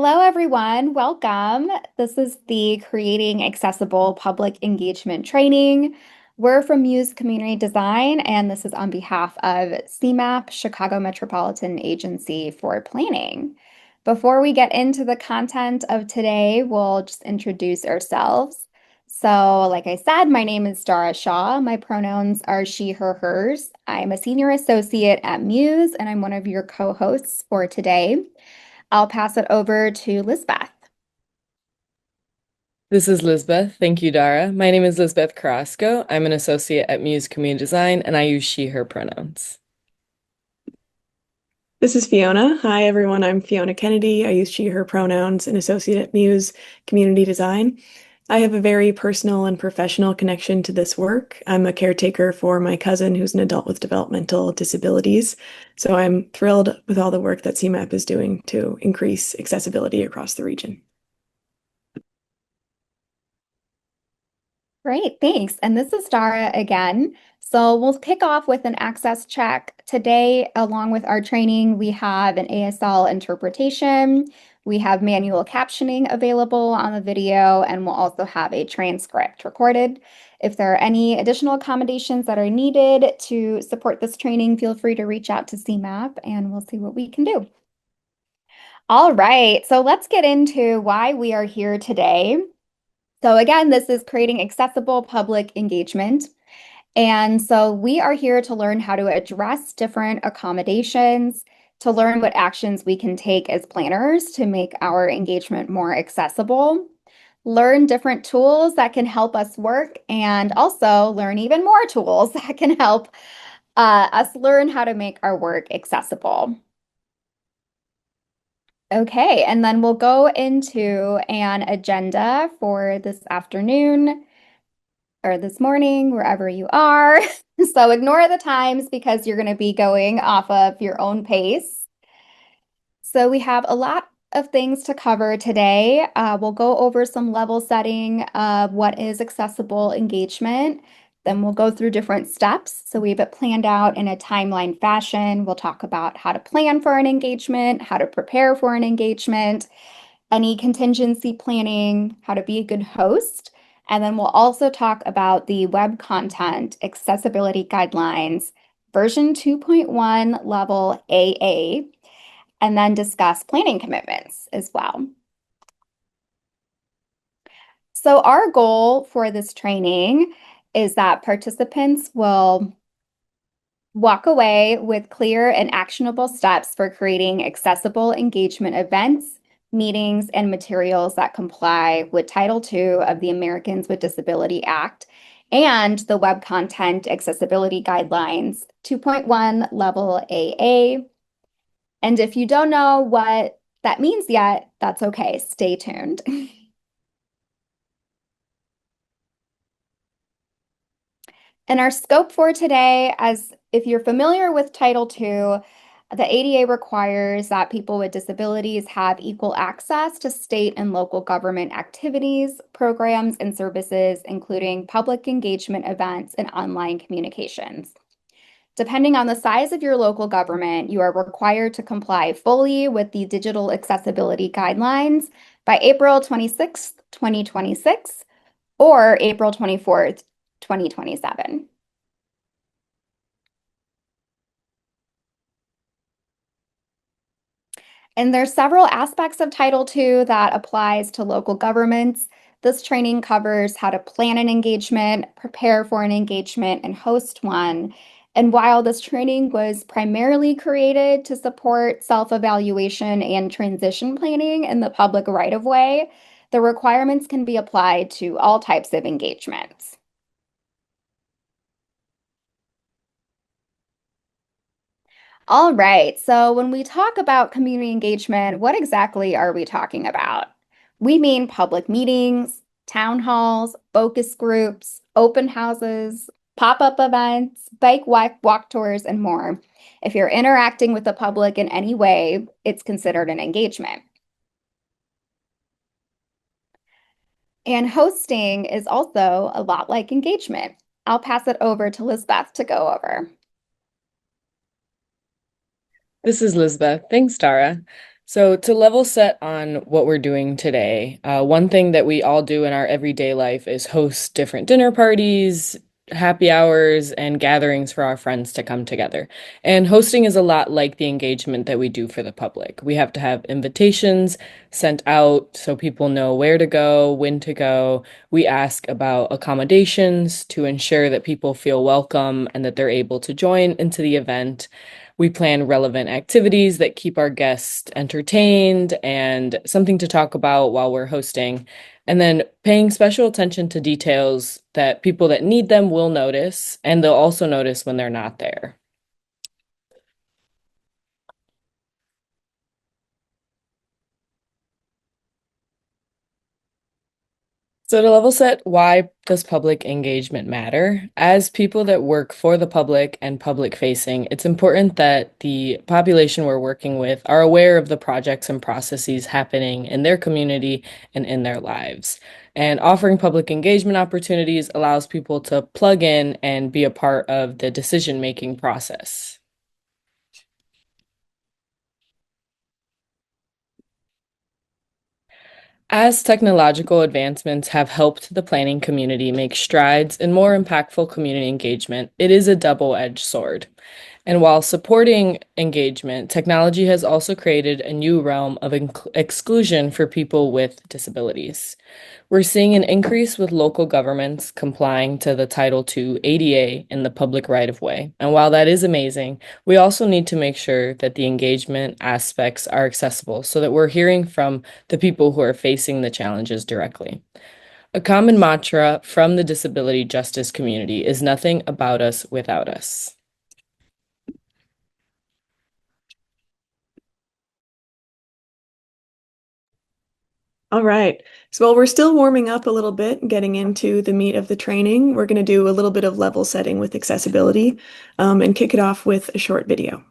Hello, everyone. Welcome. This is the Creating Accessible Public Engagement Training. We're from Muse Community Design, and this is on behalf of CMAP, Chicago Metropolitan Agency for Planning. Before we get into the content of today, we'll just introduce ourselves. So, like I said, my name is Dara Shaw. My pronouns are she, her, hers. I'm a senior associate at Muse, and I'm one of your co-hosts for today. I'll pass it over to Lisbeth. This is Lisbeth. Thank you, Dara. My name is Lisbeth Carrasco. I'm an associate at Muse Community Design, and I use she, her pronouns. This is Fiona. Hi, everyone. I'm Fiona Kennedy. I use she, her pronouns, an associate at Muse Community Design. I have a very personal and professional connection to this work. I'm a caretaker for my cousin who's an adult with developmental disabilities. So I'm thrilled with all the work that CMAP is doing to increase accessibility across the region. Great, thanks. And this is Dara again. So we'll kick off with an access check. Today, along with our training, we have an ASL interpretation. We have manual captioning available on the video, and we'll also have a transcript recorded. If there are any additional accommodations that are needed to support this training, feel free to reach out to CMAP and we'll see what we can do. All right, so let's get into why we are here today. So again, this is creating accessible public engagement. And so we are here to learn how to address different accommodations, to learn what actions we can take as planners to make our engagement more accessible, learn different tools that can help us work, and also learn even more tools that can help us learn how to make our work accessible. Okay, and then we'll go into an agenda for this afternoon or this morning, wherever you are. So ignore the times because you're going to be going off of your own pace. So we have a lot of things to cover today. We'll go over some level setting of what is accessible engagement. Then we'll go through different steps. So we have it planned out in a timeline fashion. We'll talk about how to plan for an engagement, how to prepare for an engagement, any contingency planning, how to be a good host. And then we'll also talk about the web content accessibility guidelines, version 2.1 level AA, and then discuss planning commitments as well. So our goal for this training is that participants will walk away with clear and actionable steps for creating accessible engagement events, meetings, and materials that comply with Title II of the Americans with Disability Act and the Web Content Accessibility Guidelines 2.1 Level AA. And if you don't know what that means yet, that's okay. Stay tuned. And our scope for today, as if you're familiar with Title II, the ADA requires that people with disabilities have equal access to state and local government activities, programs, and services, including public engagement events and online communications. Depending on the size of your local government, you are required to comply fully with the digital accessibility guidelines by April 26th, 2026, or April 24th, 2027. And there's several aspects of Title II that applies to local governments. This training covers how to plan an engagement, prepare for an engagement, and host one. And while this training was primarily created to support self-evaluation and transition planning in the public right-of-way, the requirements can be applied to all types of engagements. All right, so when we talk about community engagement, what exactly are we talking about? We mean public meetings, town halls, focus groups, open houses, pop-up events, bike walk tours, and more. If you're interacting with the public in any way, it's considered an engagement. And hosting is also a lot like engagement. I'll pass it over to Lisbeth to go over. This is Lisbeth. Thanks, Dara. So, to level set on what we're doing today, one thing that we all do in our everyday life is host different dinner parties, happy hours, and gatherings for our friends to come together. And hosting is a lot like the engagement that we do for the public. We have to have invitations sent out so people know where to go, when to go. We ask about accommodations to ensure that people feel welcome and that they're able to join into the event. We plan relevant activities that keep our guests entertained and something to talk about while we're hosting. And then paying special attention to details that people that need them will notice, and they'll also notice when they're not there. So to level set, why does public engagement matter? As people that work for the public and public facing, it's important that the population we're working with are aware of the projects and processes happening in their community and in their lives. And offering public engagement opportunities allows people to plug in and be a part of the decision-making process. As technological advancements have helped the planning community make strides in more impactful community engagement, it is a double-edged sword. And while supporting engagement, technology has also created a new realm of exclusion for people with disabilities. We're seeing an increase with local governments complying to the Title II ADA in the public right-of-way. And while that is amazing, we also need to make sure that the engagement aspects are accessible so that we're hearing from the people who are facing the challenges directly. A common mantra from the disability justice community is nothing about us without us. All right. So while we're still warming up a little bit and getting into the meat of the training, we're going to do a little bit of level setting with accessibility and kick it off with a short video.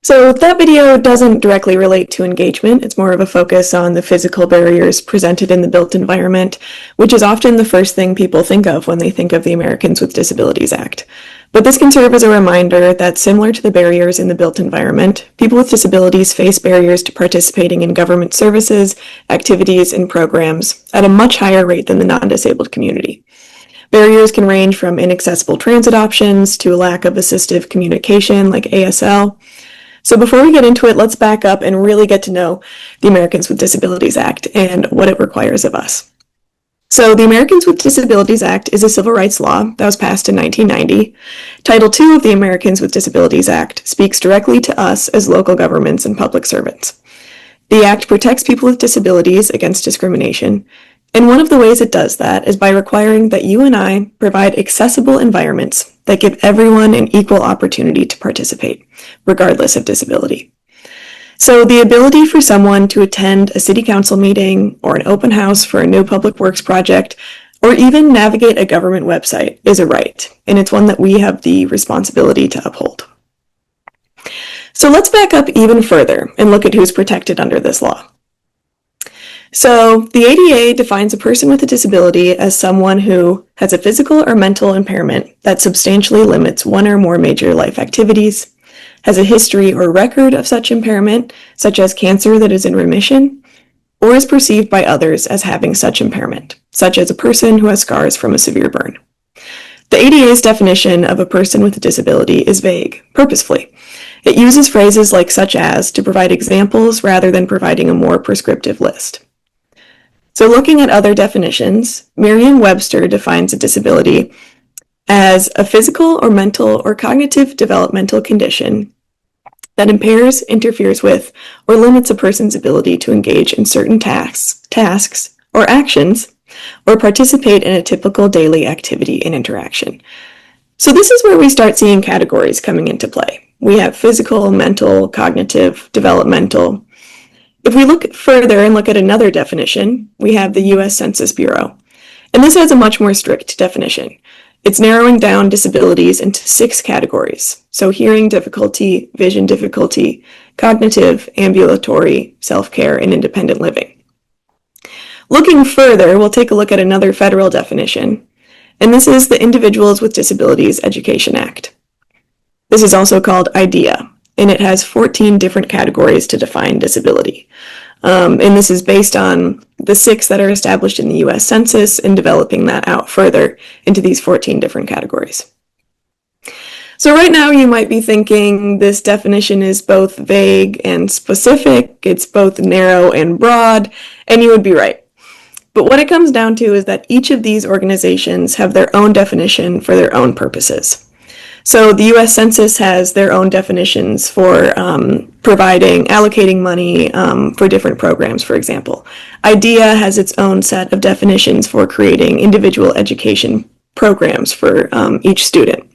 So that video doesn't directly relate to engagement. It's more of a focus on the physical barriers presented in the built environment, which is often the first thing people think of when they think of the Americans with Disabilities Act. But this can serve as a reminder that similar to the barriers in the built environment, people with disabilities face barriers to participating in government services, activities, and programs at a much higher rate than the non-disabled community. Barriers can range from inaccessible transit options to a lack of assistive communication like ASL. So before we get into it, let's back up and really get to know the Americans with Disabilities Act and what it requires of us. So the Americans with Disabilities Act is a civil rights law that was passed in 1990. Title II of the Americans with Disabilities Act speaks directly to us as local governments and public servants. The Act protects people with disabilities against discrimination, and one of the ways it does that is by requiring that you and I provide accessible environments that give everyone an equal opportunity to participate, regardless of disability. So the ability for someone to attend a city council meeting or an open house for a new public works project, or even navigate a government website is a right, and it's one that we have the responsibility to uphold. So let's back up even further and look at who's protected under this law. So the ADA defines a person with a disability as someone who has a physical or mental impairment that substantially limits one or more major life activities, has a history or record of such impairment, such as cancer that is in remission, or is perceived by others as having such impairment, such as a person who has scars from a severe burn. The ADA's definition of a person with a disability is vague, purposefully. It uses phrases like such as to provide examples rather than providing a more prescriptive list. So looking at other definitions, Merriam-Webster defines a disability as a physical or mental or cognitive developmental condition that impairs, interferes with, or limits a person's ability to engage in certain tasks or actions, or participate in a typical daily activity and interaction. So this is where we start seeing categories coming into play. We have physical, mental, cognitive, developmental. If we look further and look at another definition, we have the U.S. Census Bureau. And this has a much more strict definition. It's narrowing down disabilities into 6 categories. So hearing difficulty, vision difficulty, cognitive, ambulatory, self-care, and independent living. Looking further, we'll take a look at another federal definition, and this is the Individuals with Disabilities Education Act. This is also called IDEA, and it has 14 different categories to define disability. And this is based on the 6 that are established in the U.S. Census and developing that out further into these 14 different categories. So right now you might be thinking this definition is both vague and specific, it's both narrow and broad, and you would be right. But what it comes down to is that each of these organizations have their own definition for their own purposes. So the U.S. Census has their own definitions for allocating money for different programs, for example. IDEA has its own set of definitions for creating individual education programs for each student.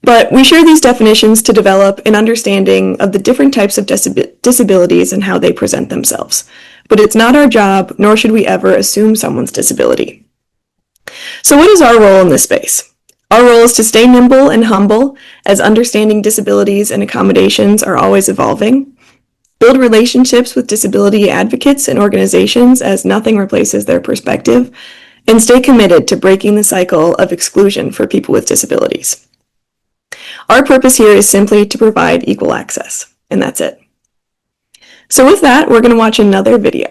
But we share these definitions to develop an understanding of the different types of disabilities and how they present themselves. But it's not our job, nor should we ever assume someone's disability. So what is our role in this space? Our role is to stay nimble and humble, as understanding disabilities and accommodations are always evolving, build relationships with disability advocates and organizations as nothing replaces their perspective, and stay committed to breaking the cycle of exclusion for people with disabilities. Our purpose here is simply to provide equal access, and that's it. So with that, we're going to watch another video.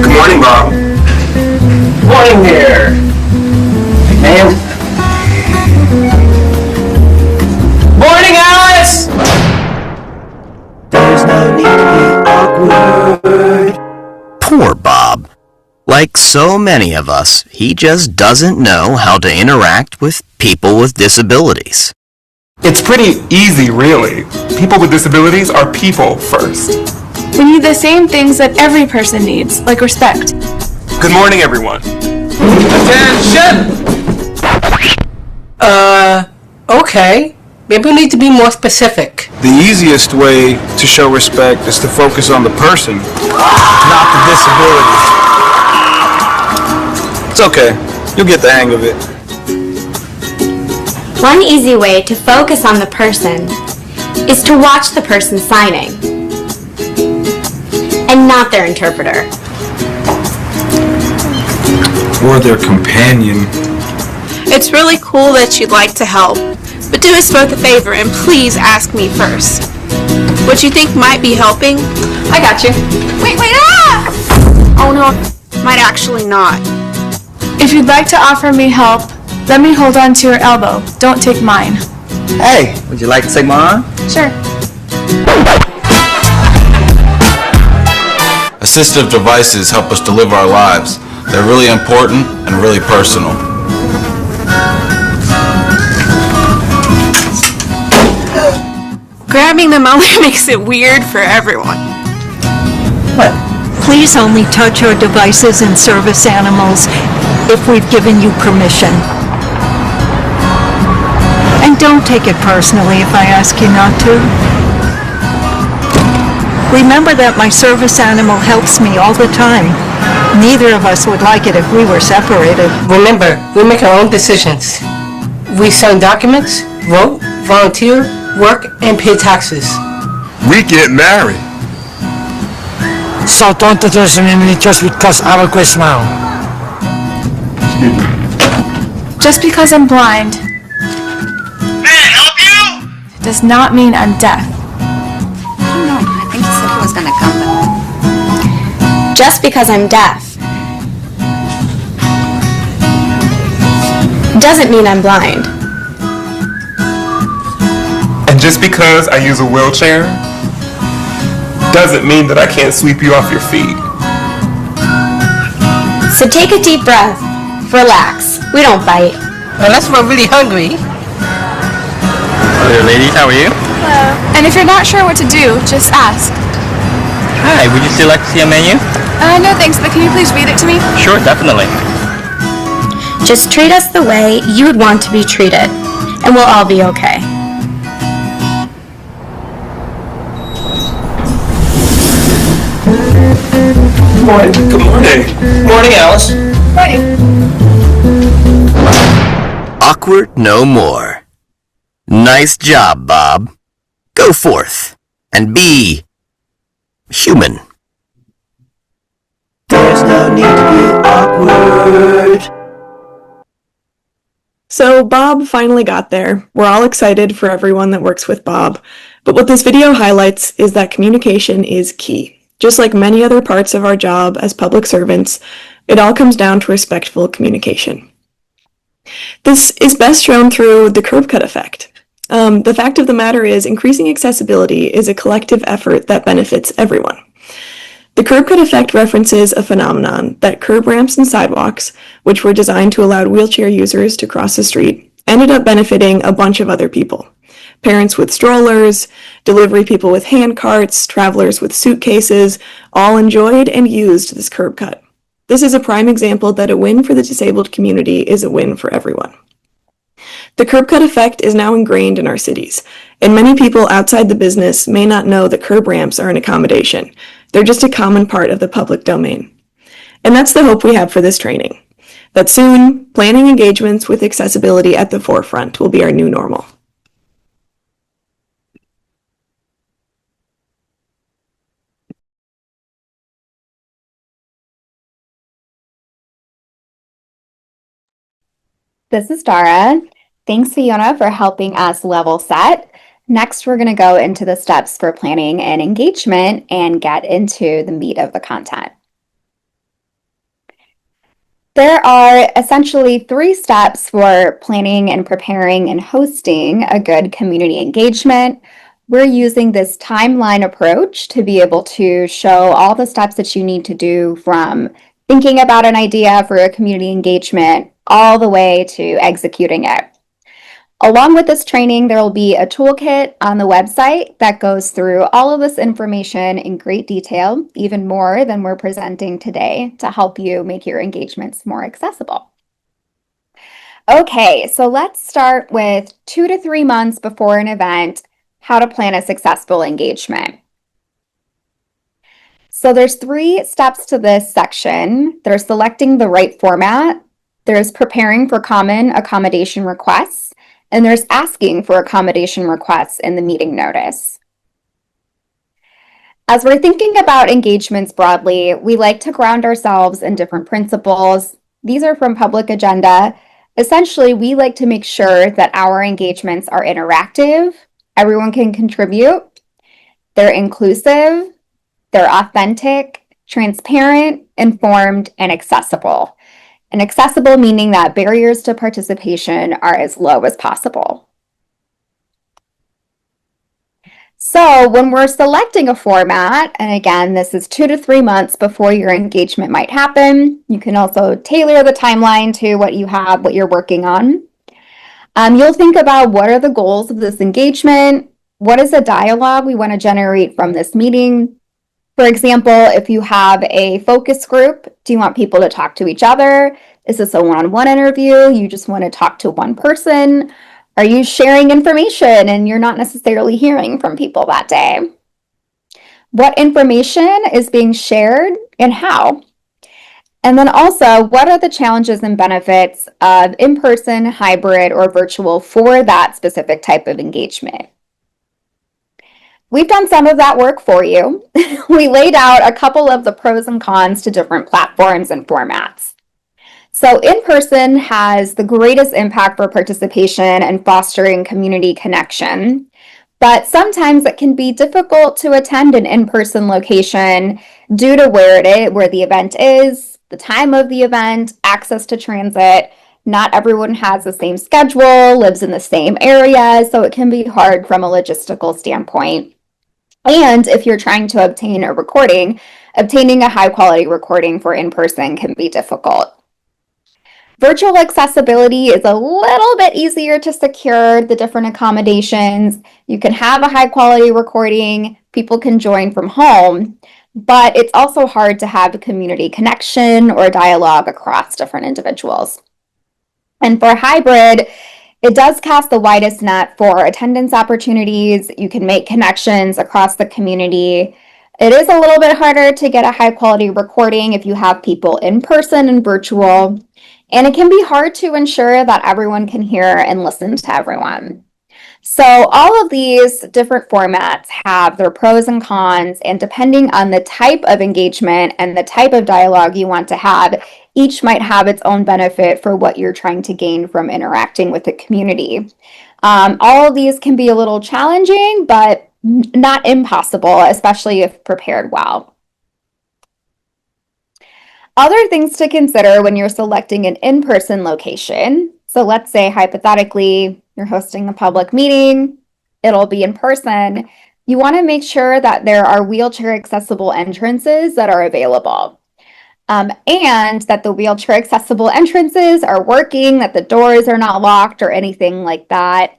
Good morning, Bob. Morning there. Man. Morning, Alice! There's no need to be awkward. Poor Bob. Like so many of us, he just doesn't know how to interact with people with disabilities. It's pretty easy, really. People with disabilities are people first. We need the same things that every person needs, like respect. Good morning, everyone. Attention! Okay. Maybe we need to be more specific. The easiest way to show respect is to focus on the person, not the disability. It's okay. You'll get the hang of it. One easy way to focus on the person is to watch the person signing, and not their interpreter. Or their companion. It's really cool that you'd like to help, but do us both a favor and please ask me first. What you think might be helping? I got you. Wait, ah! Oh no, might actually not. If you'd like to offer me help, let me hold on to your elbow. Don't take mine. Hey, would you like to take mine? Sure. Assistive devices help us to live our lives. They're really important and really personal. Grabbing them only makes it weird for everyone. What? Please only touch our devices and service animals if we've given you permission. And don't take it personally if I ask you not to. Remember that my service animal helps me all the time. Neither of us would like it if we were separated. Remember, we make our own decisions. We sign documents, vote, volunteer, work, and pay taxes. We get married. So don't determine me just because I request now. Just because I'm blind May I help you? does not mean I'm deaf. I don't know. I think it's like was going to come with. Just because I'm deaf doesn't mean I'm blind. And just because I use a wheelchair doesn't mean that I can't sweep you off your feet. So take a deep breath. Relax. We don't bite. Unless we're really hungry. Hello, ladies. How are you? Hello. And if you're not sure what to do, just ask. Hi. Would you still like to see a menu? No thanks, but can you please read it to me? Sure, definitely. Just treat us the way you would want to be treated, and we'll all be okay. Good morning. Morning, Alice. Awkward no more. Nice job, Bob. Go forth and be human. There's no need to be awkward. So Bob finally got there. We're all excited for everyone that works with Bob. But what this video highlights is that communication is key. Just like many other parts of our job as public servants, it all comes down to respectful communication. This is best shown through the curb cut effect. The fact of the matter is, increasing accessibility is a collective effort that benefits everyone. The curb cut effect references a phenomenon that curb ramps and sidewalks, which were designed to allow wheelchair users to cross the street, ended up benefiting a bunch of other people. Parents with strollers, delivery people with hand carts, travelers with suitcases, all enjoyed and used this curb cut. This is a prime example that a win for the disabled community is a win for everyone. The curb cut effect is now ingrained in our cities, and many people outside the business may not know that curb ramps are an accommodation. They're just a common part of the public domain. And that's the hope we have for this training, that soon, planning engagements with accessibility at the forefront will be our new normal. This is Dara. Thanks, Fiona, for helping us level set. Next, we're going to go into the steps for planning and engagement and get into the meat of the content. There are essentially 3 steps for planning and preparing and hosting a good community engagement. We're using this timeline approach to be able to show all the steps that you need to do from thinking about an idea for a community engagement all the way to executing it. Along with this training, there will be a toolkit on the website that goes through all of this information in great detail, even more than we're presenting today, to help you make your engagements more accessible. Okay, so let's start with 2 to 3 months before an event, how to plan a successful engagement. So there's 3 steps to this section. There's selecting the right format, there's preparing for common accommodation requests, and there's asking for accommodation requests in the meeting notice. As we're thinking about engagements broadly, we like to ground ourselves in different principles. These are from Public Agenda. Essentially, we like to make sure that our engagements are interactive, everyone can contribute, they're inclusive, they're authentic, transparent, informed, and accessible. And accessible meaning that barriers to participation are as low as possible. So when we're selecting a format, and again, this is 2 to 3 months before your engagement might happen, you can also tailor the timeline to what you have, what you're working on. You'll think about what are the goals of this engagement, what is the dialogue we want to generate from this meeting. For example, if you have a focus group, do you want people to talk to each other? Is this a one-on-one interview? You just want to talk to one person? Are you sharing information and you're not necessarily hearing from people that day? What information is being shared and how? And then also, what are the challenges and benefits of in-person, hybrid, or virtual for that specific type of engagement? We've done some of that work for you. We laid out a couple of the pros and cons to different platforms and formats. So in-person has the greatest impact for participation and fostering community connection. But sometimes it can be difficult to attend an in-person location due to where the event is, the time of the event, access to transit. Not everyone has the same schedule, lives in the same area, so it can be hard from a logistical standpoint. And if you're trying to obtain a recording, obtaining a high quality recording for in person can be difficult. Virtual accessibility is a little bit easier to secure the different accommodations. You can have a high quality recording, people can join from home, but it's also hard to have a community connection or dialogue across different individuals. And for hybrid, it does cast the widest net for attendance opportunities. You can make connections across the community. It is a little bit harder to get a high quality recording if you have people in person and virtual. And it can be hard to ensure that everyone can hear and listen to everyone. So all of these different formats have their pros and cons, and depending on the type of engagement and the type of dialogue you want to have, each might have its own benefit for what you're trying to gain from interacting with the community. All of these can be a little challenging, but not impossible, especially if prepared well. Other things to consider when you're selecting an in-person location. So let's say hypothetically, you're hosting a public meeting, it'll be in person. You want to make sure that there are wheelchair accessible entrances that are available. And that the wheelchair accessible entrances are working, that the doors are not locked or anything like that.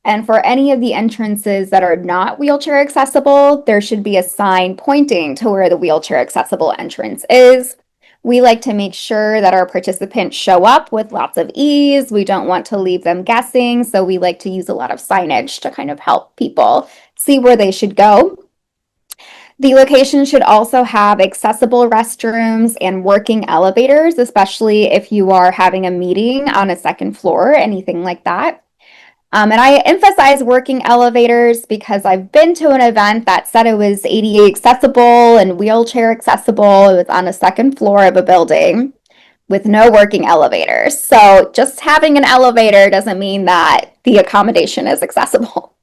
And for any of the entrances that are not wheelchair accessible, there should be a sign pointing to where the wheelchair accessible entrance is. We like to make sure that our participants show up with lots of ease. We don't want to leave them guessing, so we like to use a lot of signage to kind of help people see where they should go. The location should also have accessible restrooms and working elevators, especially if you are having a meeting on a second floor, anything like that. And I emphasize working elevators because I've been to an event that said it was ADA accessible and wheelchair accessible. It was on a second floor of a building with no working elevators. So just having an elevator doesn't mean that the accommodation is accessible.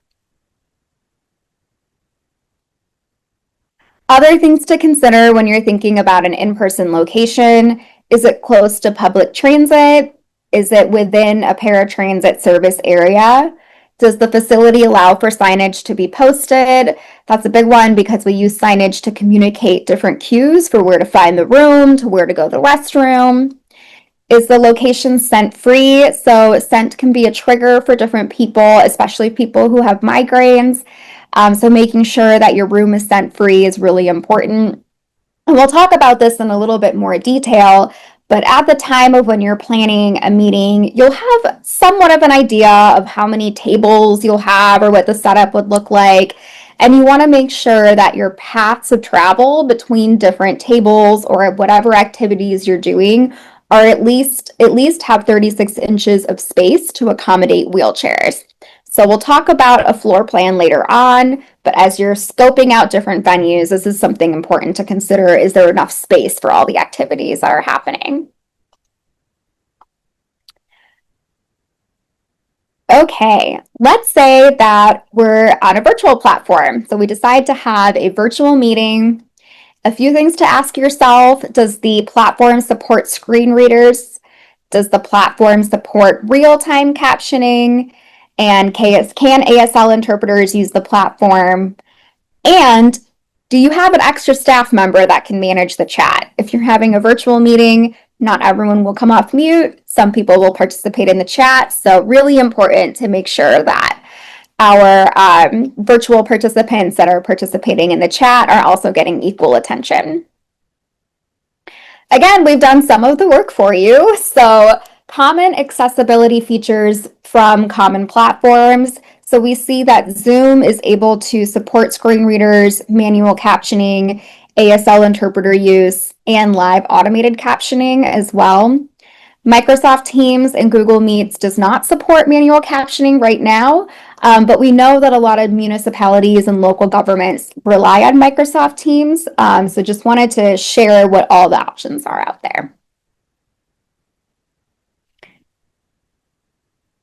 Other things to consider when you're thinking about an in-person location: is it close to public transit? Is it within a paratransit service area? Does the facility allow for signage to be posted? That's a big one because we use signage to communicate different cues for where to find the room, to where to go to the restroom. Is the location scent free? So scent can be a trigger for different people, especially people who have migraines. So making sure that your room is scent free is really important. And we'll talk about this in a little bit more detail, but at the time of when you're planning a meeting, you'll have somewhat of an idea of how many tables you'll have or what the setup would look like. And you want to make sure that your paths of travel between different tables or whatever activities you're doing are at least have 36 inches of space to accommodate wheelchairs. So we'll talk about a floor plan later on, but as you're scoping out different venues, this is something important to consider. Is there enough space for all the activities that are happening? Okay, let's say that we're on a virtual platform. So we decide to have a virtual meeting. A few things to ask yourself: does the platform support screen readers? Does the platform support real-time captioning? And can ASL interpreters use the platform? And do you have an extra staff member that can manage the chat? If you're having a virtual meeting, not everyone will come off mute. Some people will participate in the chat. So really important to make sure that our virtual participants that are participating in the chat are also getting equal attention. Again, we've done some of the work for you. So common accessibility features from common platforms. So we see that Zoom is able to support screen readers, manual captioning, ASL interpreter use, and live automated captioning as well. Microsoft Teams and Google Meets does not support manual captioning right now, but we know that a lot of municipalities and local governments rely on Microsoft Teams. So just wanted to share what all the options are out there.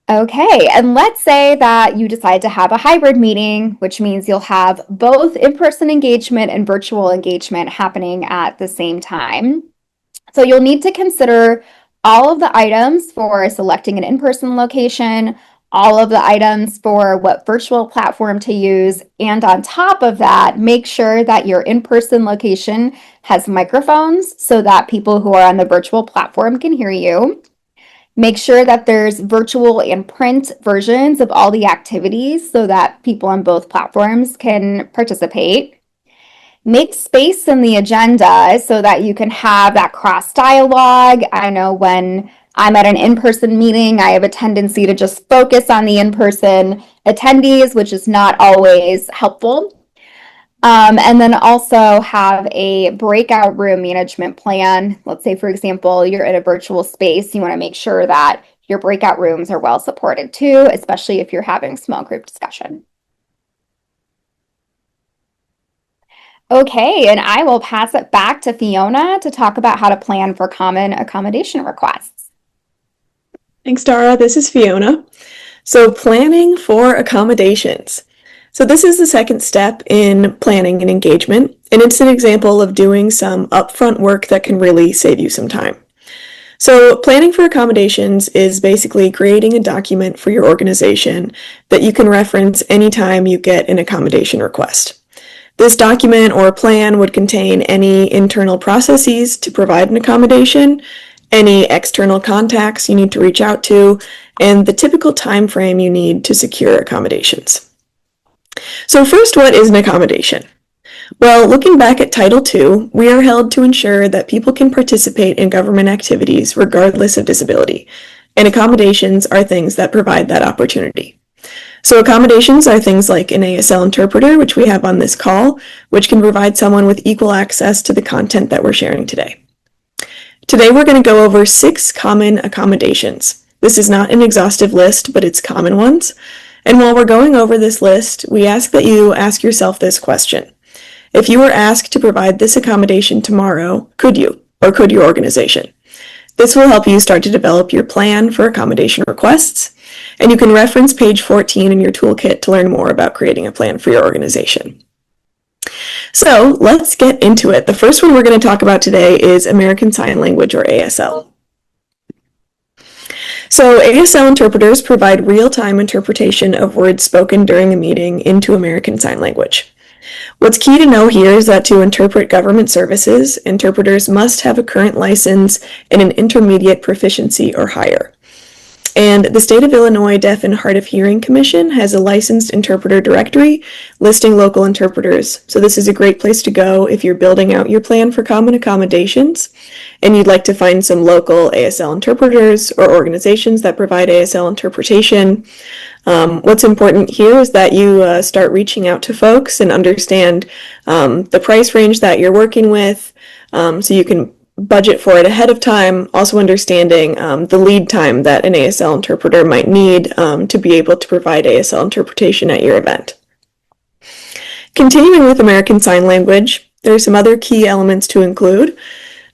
Okay, and let's say that you decide to have a hybrid meeting, which means you'll have both in-person engagement and virtual engagement happening at the same time. So you'll need to consider all of the items for selecting an in-person location, all of the items for what virtual platform to use, and on top of that, make sure that your in-person location has microphones so that people who are on the virtual platform can hear you. Make sure that there's virtual and print versions of all the activities so that people on both platforms can participate. Make space in the agenda so that you can have that cross dialogue. I know when I'm at an in-person meeting, I have a tendency to just focus on the in-person attendees, which is not always helpful. And then also have a breakout room management plan. Let's say, for example, you're in a virtual space. You want to make sure that your breakout rooms are well supported too, especially if you're having small group discussion. Okay, and I will pass it back to Fiona to talk about how to plan for common accommodation requests. Thanks, Dara. This is Fiona. So planning for accommodations. So this is the second step in planning and engagement, and it's an example of doing some upfront work that can really save you some time. So planning for accommodations is basically creating a document for your organization that you can reference anytime you get an accommodation request. This document or plan would contain any internal processes to provide an accommodation, any external contacts you need to reach out to, and the typical time frame you need to secure accommodations. So first, what is an accommodation? Well, looking back at Title II, we are held to ensure that people can participate in government activities regardless of disability, and accommodations are things that provide that opportunity. So accommodations are things like an ASL interpreter, which we have on this call, which can provide someone with equal access to the content that we're sharing today. Today we're going to go over 6 common accommodations. This is not an exhaustive list, but it's common ones. And while we're going over this list, we ask that you ask yourself this question. If you were asked to provide this accommodation tomorrow, could you, or could your organization? This will help you start to develop your plan for accommodation requests, and you can reference page 14 in your toolkit to learn more about creating a plan for your organization. So let's get into it. The first one we're going to talk about today is American Sign Language, or ASL. So ASL interpreters provide real-time interpretation of words spoken during a meeting into American Sign Language. What's key to know here is that to interpret government services, interpreters must have a current license and an intermediate proficiency or higher. And the State of Illinois Deaf and Hard of Hearing Commission has a licensed interpreter directory listing local interpreters. So this is a great place to go if you're building out your plan for common accommodations and you'd like to find some local ASL interpreters or organizations that provide ASL interpretation. What's important here is that you start reaching out to folks and understand the price range that you're working with, so you can budget for it ahead of time, also understanding the lead time that an ASL interpreter might need to be able to provide ASL interpretation at your event. Continuing with American Sign Language, there are some other key elements to include,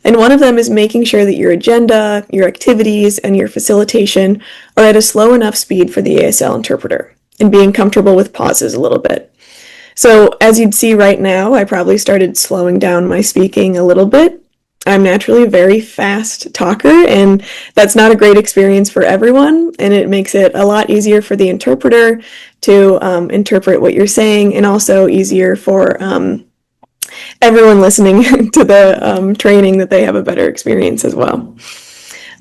and one of them is making sure that your agenda, your activities, and your facilitation are at a slow enough speed for the ASL interpreter, and being comfortable with pauses a little bit. So as you'd see right now, I probably started slowing down my speaking a little bit. I'm naturally a very fast talker, and that's not a great experience for everyone, and it makes it a lot easier for the interpreter to interpret what you're saying, and also easier for everyone listening to the training that they have a better experience as well.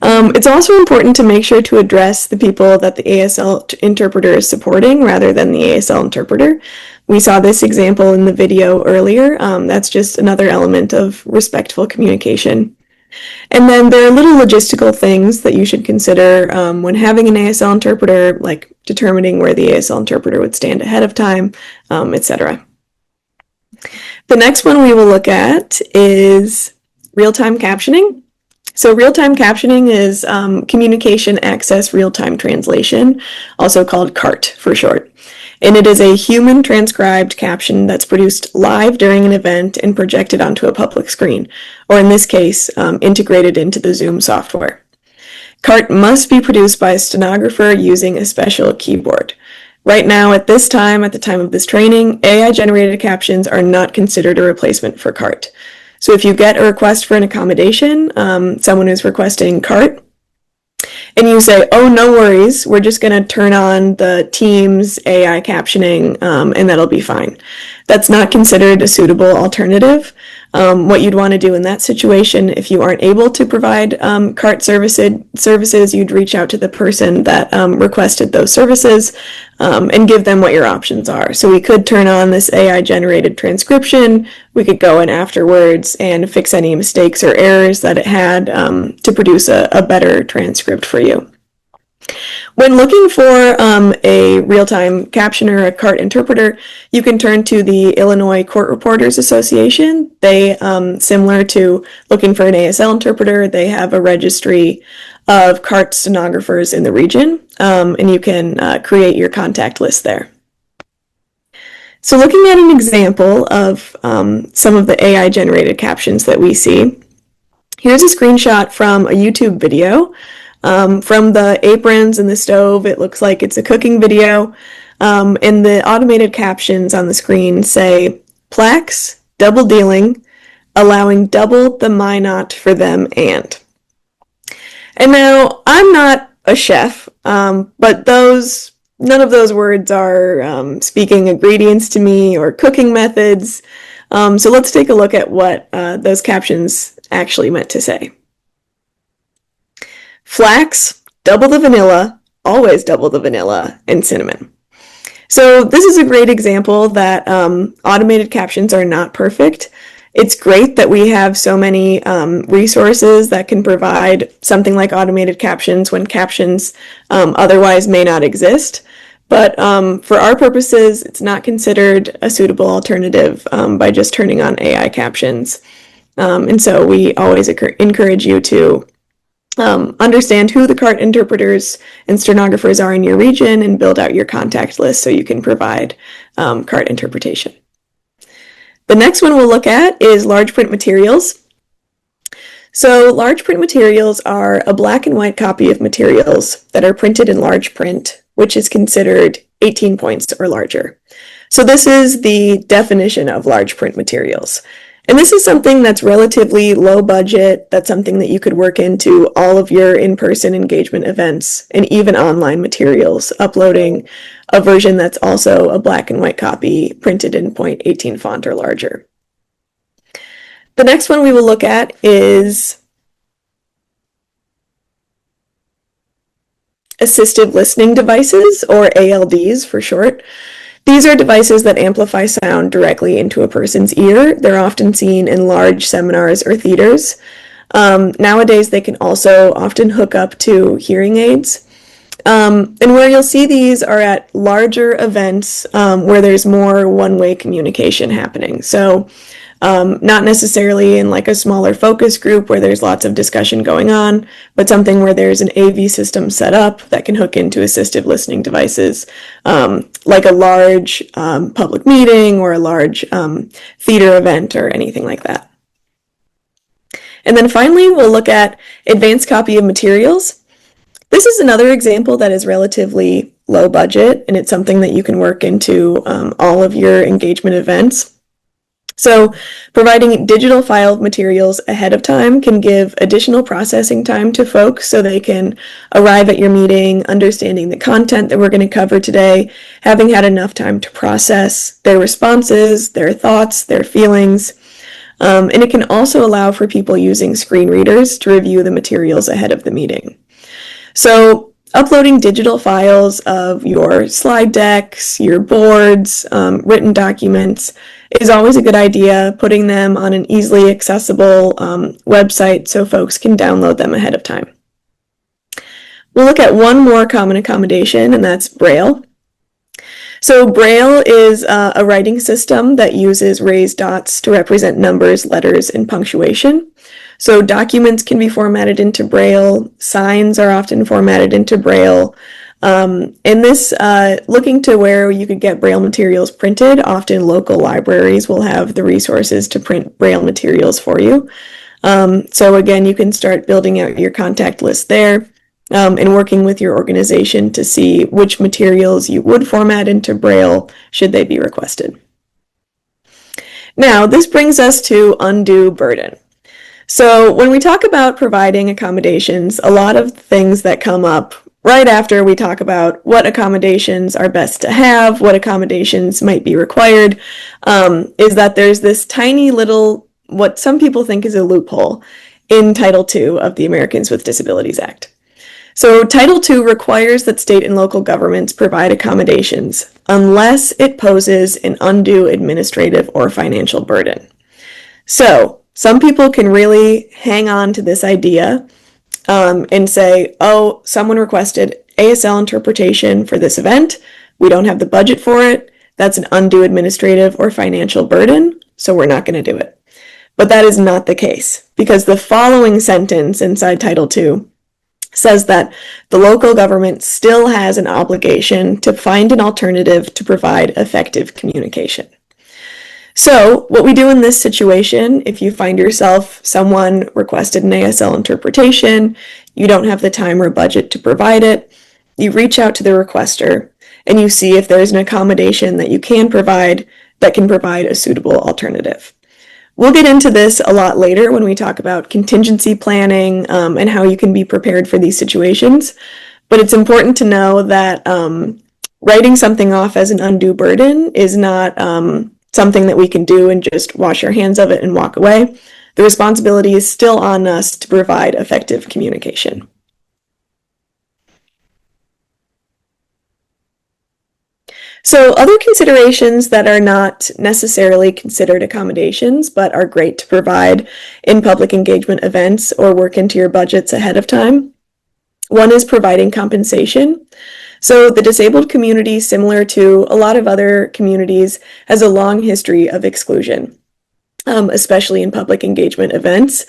It's also important to make sure to address the people that the ASL interpreter is supporting rather than the ASL interpreter. We saw this example in the video earlier. That's just another element of respectful communication. And then there are little logistical things that you should consider when having an ASL interpreter, like determining where the ASL interpreter would stand ahead of time, etc. The next one we will look at is real-time captioning. So real-time captioning is communication access real-time translation, also called CART for short. And it is a human transcribed caption that's produced live during an event and projected onto a public screen, or in this case, integrated into the Zoom software. CART must be produced by a stenographer using a special keyboard. Right now, at this time, at the time of this training, AI-generated captions are not considered a replacement for CART. So if you get a request for an accommodation, someone is requesting CART, and you say, oh, no worries, we're just going to turn on the Teams AI captioning, and that'll be fine. That's not considered a suitable alternative. What you'd want to do in that situation, if you aren't able to provide CART services, you'd reach out to the person that requested those services and give them what your options are. So we could turn on this AI-generated transcription. We could go in afterwards and fix any mistakes or errors that it had to produce a better transcript for you. When looking for a real-time captioner, a CART interpreter, you can turn to the Illinois Court Reporters Association. They, similar to looking for an ASL interpreter, they have a registry of CART stenographers in the region, and you can create your contact list there. So looking at an example of some of the AI-generated captions that we see, here's a screenshot from a YouTube video. From the aprons and the stove, it looks like it's a cooking video. And the automated captions on the screen say, plaques, double dealing, allowing double the minot for them and. And now, I'm not a chef, but none of those words are speaking ingredients to me or cooking methods. So let's take a look at what those captions actually meant to say. Flax, double the vanilla, always double the vanilla, and cinnamon. So this is a great example that automated captions are not perfect. It's great that we have so many resources that can provide something like automated captions when captions otherwise may not exist. But for our purposes, it's not considered a suitable alternative by just turning on AI captions. And so we always encourage you to understand who the CART interpreters and stenographers are in your region and build out your contact list so you can provide CART interpretation. The next one we'll look at is large print materials. So large print materials are a black and white copy of materials that are printed in large print, which is considered 18 points or larger. So this is the definition of large print materials. And this is something that's relatively low budget. That's something that you could work into all of your in-person engagement events and even online materials, uploading a version that's also a black and white copy printed in 0.18 font or larger. The next one we will look at is assistive listening devices, or ALDs for short. These are devices that amplify sound directly into a person's ear. They're often seen in large seminars or theaters. Nowadays, they can also often hook up to hearing aids. And where you'll see these are at larger events where there's more one-way communication happening. So not necessarily in like a smaller focus group where there's lots of discussion going on, but something where there's an AV system set up that can hook into assistive listening devices, like a large public meeting or a large theater event or anything like that. And then finally, we'll look at advanced copy of materials. This is another example that is relatively low budget, and it's something that you can work into all of your engagement events. So providing digital file materials ahead of time can give additional processing time to folks so they can arrive at your meeting, understanding the content that we're going to cover today, having had enough time to process their responses, their thoughts, their feelings. And it can also allow for people using screen readers to review the materials ahead of the meeting. So uploading digital files of your slide decks, your boards, written documents is always a good idea, putting them on an easily accessible website so folks can download them ahead of time. We'll look at one more common accommodation, and that's Braille. So Braille is a writing system that uses raised dots to represent numbers, letters, and punctuation. So documents can be formatted into Braille, signs are often formatted into Braille. And this, looking to where you could get Braille materials printed, often local libraries will have the resources to print Braille materials for you. So again, you can start building out your contact list there. and working with your organization to see which materials you would format into Braille should they be requested. Now, this brings us to undue burden. So when we talk about providing accommodations, a lot of things that come up right after we talk about what accommodations are best to have, what accommodations might be required, is that there's this tiny little, what some people think is a loophole in Title II of the Americans with Disabilities Act. So Title II requires that state and local governments provide accommodations unless it poses an undue administrative or financial burden. So some people can really hang on to this idea and say, oh, someone requested ASL interpretation for this event. We don't have the budget for it. That's an undue administrative or financial burden, so we're not going to do it. But that is not the case, because the following sentence inside Title II says that the local government still has an obligation to find an alternative to provide effective communication. So what we do in this situation, if you find yourself, someone requested an ASL interpretation, you don't have the time or budget to provide it, you reach out to the requester and you see if there's an accommodation that you can provide that can provide a suitable alternative. We'll get into this a lot later when we talk about contingency planning and how you can be prepared for these situations. But it's important to know that writing something off as an undue burden is not something that we can do and just wash our hands of it and walk away. The responsibility is still on us to provide effective communication. So other considerations that are not necessarily considered accommodations, but are great to provide in public engagement events or work into your budgets ahead of time. One is providing compensation. So the disabled community, similar to a lot of other communities, has a long history of exclusion, especially in public engagement events.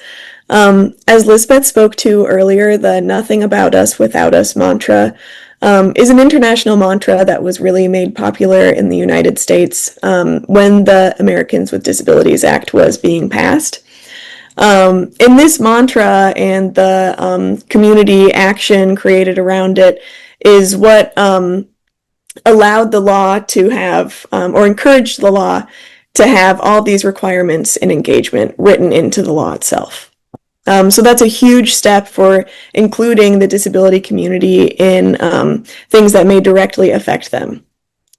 As Lisbeth spoke to earlier, the "nothing about us without us" mantra is an international mantra that was really made popular in the United States when the Americans with Disabilities Act was being passed. And this mantra and the community action created around it is what allowed the law to have, or encouraged the law to have all these requirements and engagement written into the law itself. So that's a huge step for including the disability community in things that may directly affect them.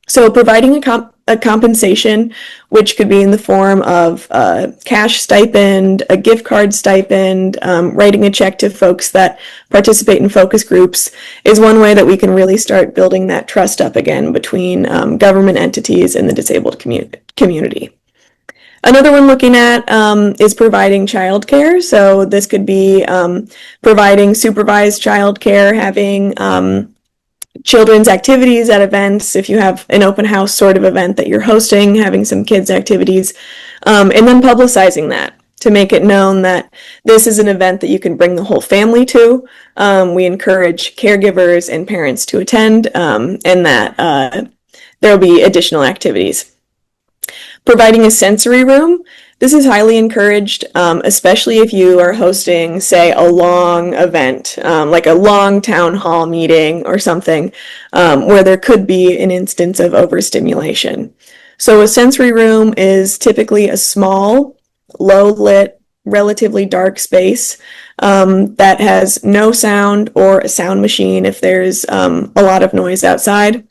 So providing a compensation, which could be in the form of a cash stipend, a gift card stipend, writing a check to folks that participate in focus groups, is one way that we can really start building that trust up again between government entities and the disabled community. Another one looking at is providing childcare. So this could be providing supervised childcare, having children's activities at events. If you have an open house sort of event that you're hosting, having some kids' activities, and then publicizing that to make it known that this is an event that you can bring the whole family to. We encourage caregivers and parents to attend, and that there will be additional activities. Providing a sensory room. This is highly encouraged, especially if you are hosting, say, a long event, like a long town hall meeting or something, where there could be an instance of overstimulation. So a sensory room is typically a small, low-lit, relatively dark space that has no sound or a sound machine if there's a lot of noise outside.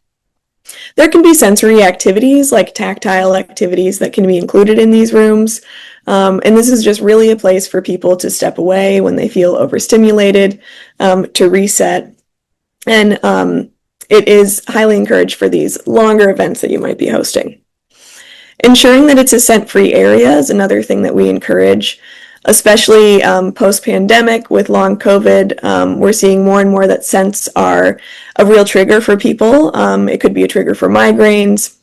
There can be sensory activities like tactile activities that can be included in these rooms. And this is just really a place for people to step away when they feel overstimulated, to reset. And it is highly encouraged for these longer events that you might be hosting. Ensuring that it's a scent-free area is another thing that we encourage, especially post-pandemic with long COVID. We're seeing more and more that scents are a real trigger for people. It could be a trigger for migraines.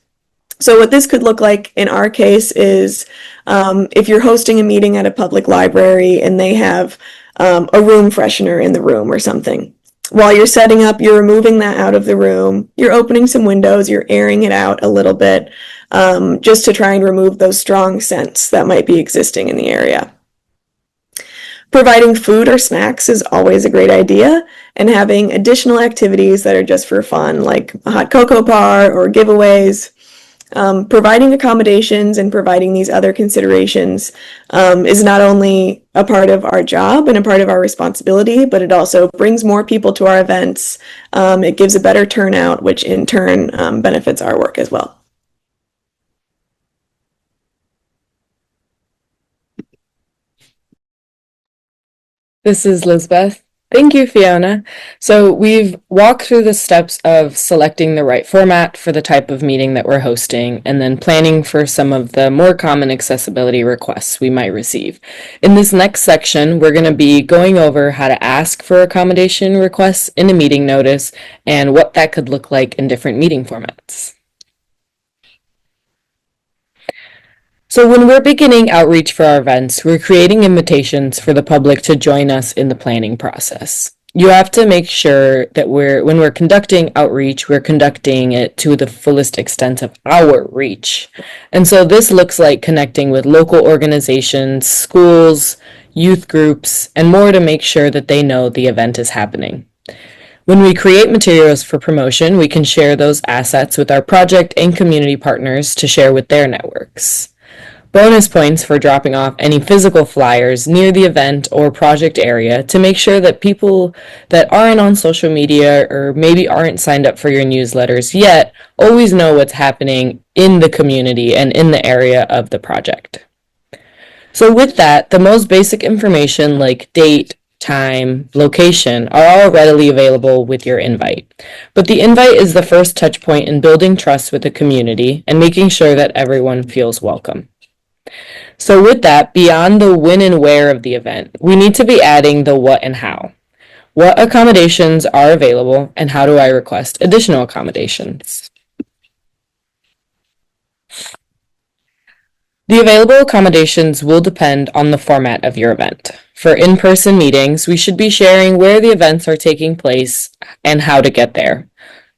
So what this could look like in our case is if you're hosting a meeting at a public library and they have a room freshener in the room or something. While you're setting up, you're removing that out of the room. You're opening some windows, you're airing it out a little bit, just to try and remove those strong scents that might be existing in the area. Providing food or snacks is always a great idea, and having additional activities that are just for fun, like a hot cocoa bar or giveaways. Providing accommodations and providing these other considerations is not only a part of our job and a part of our responsibility, but it also brings more people to our events. It gives a better turnout, which in turn benefits our work as well. This is Lisbeth. Thank you, Fiona. So we've walked through the steps of selecting the right format for the type of meeting that we're hosting, and then planning for some of the more common accessibility requests we might receive. In this next section, we're going to be going over how to ask for accommodation requests in a meeting notice and what that could look like in different meeting formats. So when we're beginning outreach for our events, we're creating invitations for the public to join us in the planning process. You have to make sure that when we're conducting outreach, we're conducting it to the fullest extent of our reach. And so this looks like connecting with local organizations, schools, youth groups, and more to make sure that they know the event is happening. When we create materials for promotion, we can share those assets with our project and community partners to share with their networks. Bonus points for dropping off any physical flyers near the event or project area to make sure that people that aren't on social media or maybe aren't signed up for your newsletters yet always know what's happening in the community and in the area of the project. So with that, the most basic information like date, time, location are all readily available with your invite. But the invite is the first touch point in building trust with the community and making sure that everyone feels welcome. So with that, beyond the when and where of the event, we need to be adding the what and how. What accommodations are available, and how do I request additional accommodations? The available accommodations will depend on the format of your event. For in-person meetings, we should be sharing where the events are taking place and how to get there.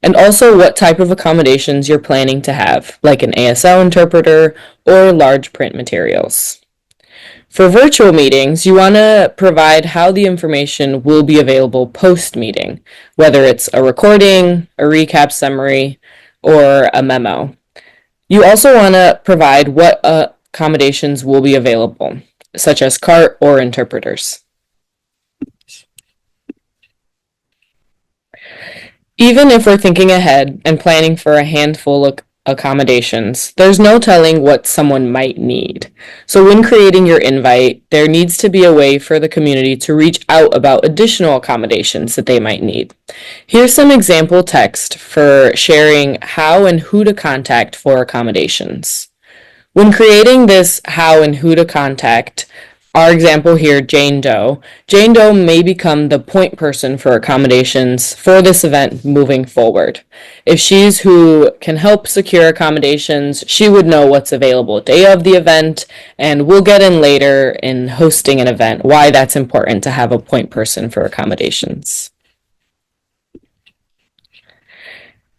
And also what type of accommodations you're planning to have, like an ASL interpreter or large print materials. For virtual meetings, you want to provide how the information will be available post-meeting, whether it's a recording, a recap summary, or a memo. You also want to provide what accommodations will be available, such as CART or interpreters. Even if we're thinking ahead and planning for a handful of accommodations, there's no telling what someone might need. So when creating your invite, there needs to be a way for the community to reach out about additional accommodations that they might need. Here's some example text for sharing how and who to contact for accommodations. When creating this how and who to contact, our example here, Jane Doe. Jane Doe may become the point person for accommodations for this event moving forward. If she's who can help secure accommodations, she would know what's available day of the event, and we'll get in later in hosting an event why that's important to have a point person for accommodations.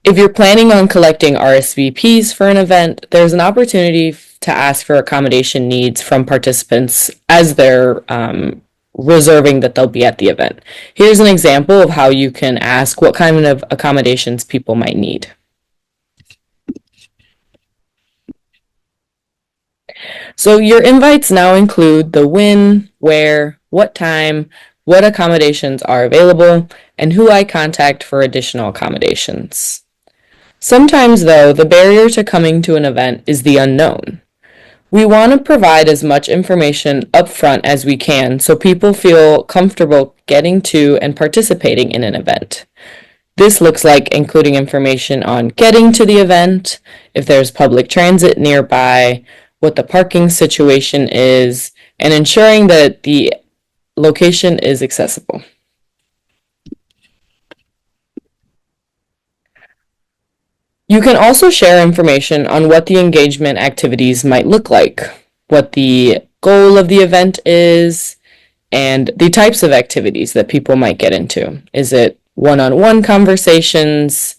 If you're planning on collecting RSVPs for an event, there's an opportunity to ask for accommodation needs from participants as they're reserving that they'll be at the event. Here's an example of how you can ask what kind of accommodations people might need. So your invites now include the when, where, what time, what accommodations are available, and who I contact for additional accommodations. Sometimes, though, the barrier to coming to an event is the unknown. We want to provide as much information upfront as we can so people feel comfortable getting to and participating in an event. This looks like including information on getting to the event, if there's public transit nearby, what the parking situation is, and ensuring that the location is accessible. You can also share information on what the engagement activities might look like, what the goal of the event is, and the types of activities that people might get into. Is it one-on-one conversations,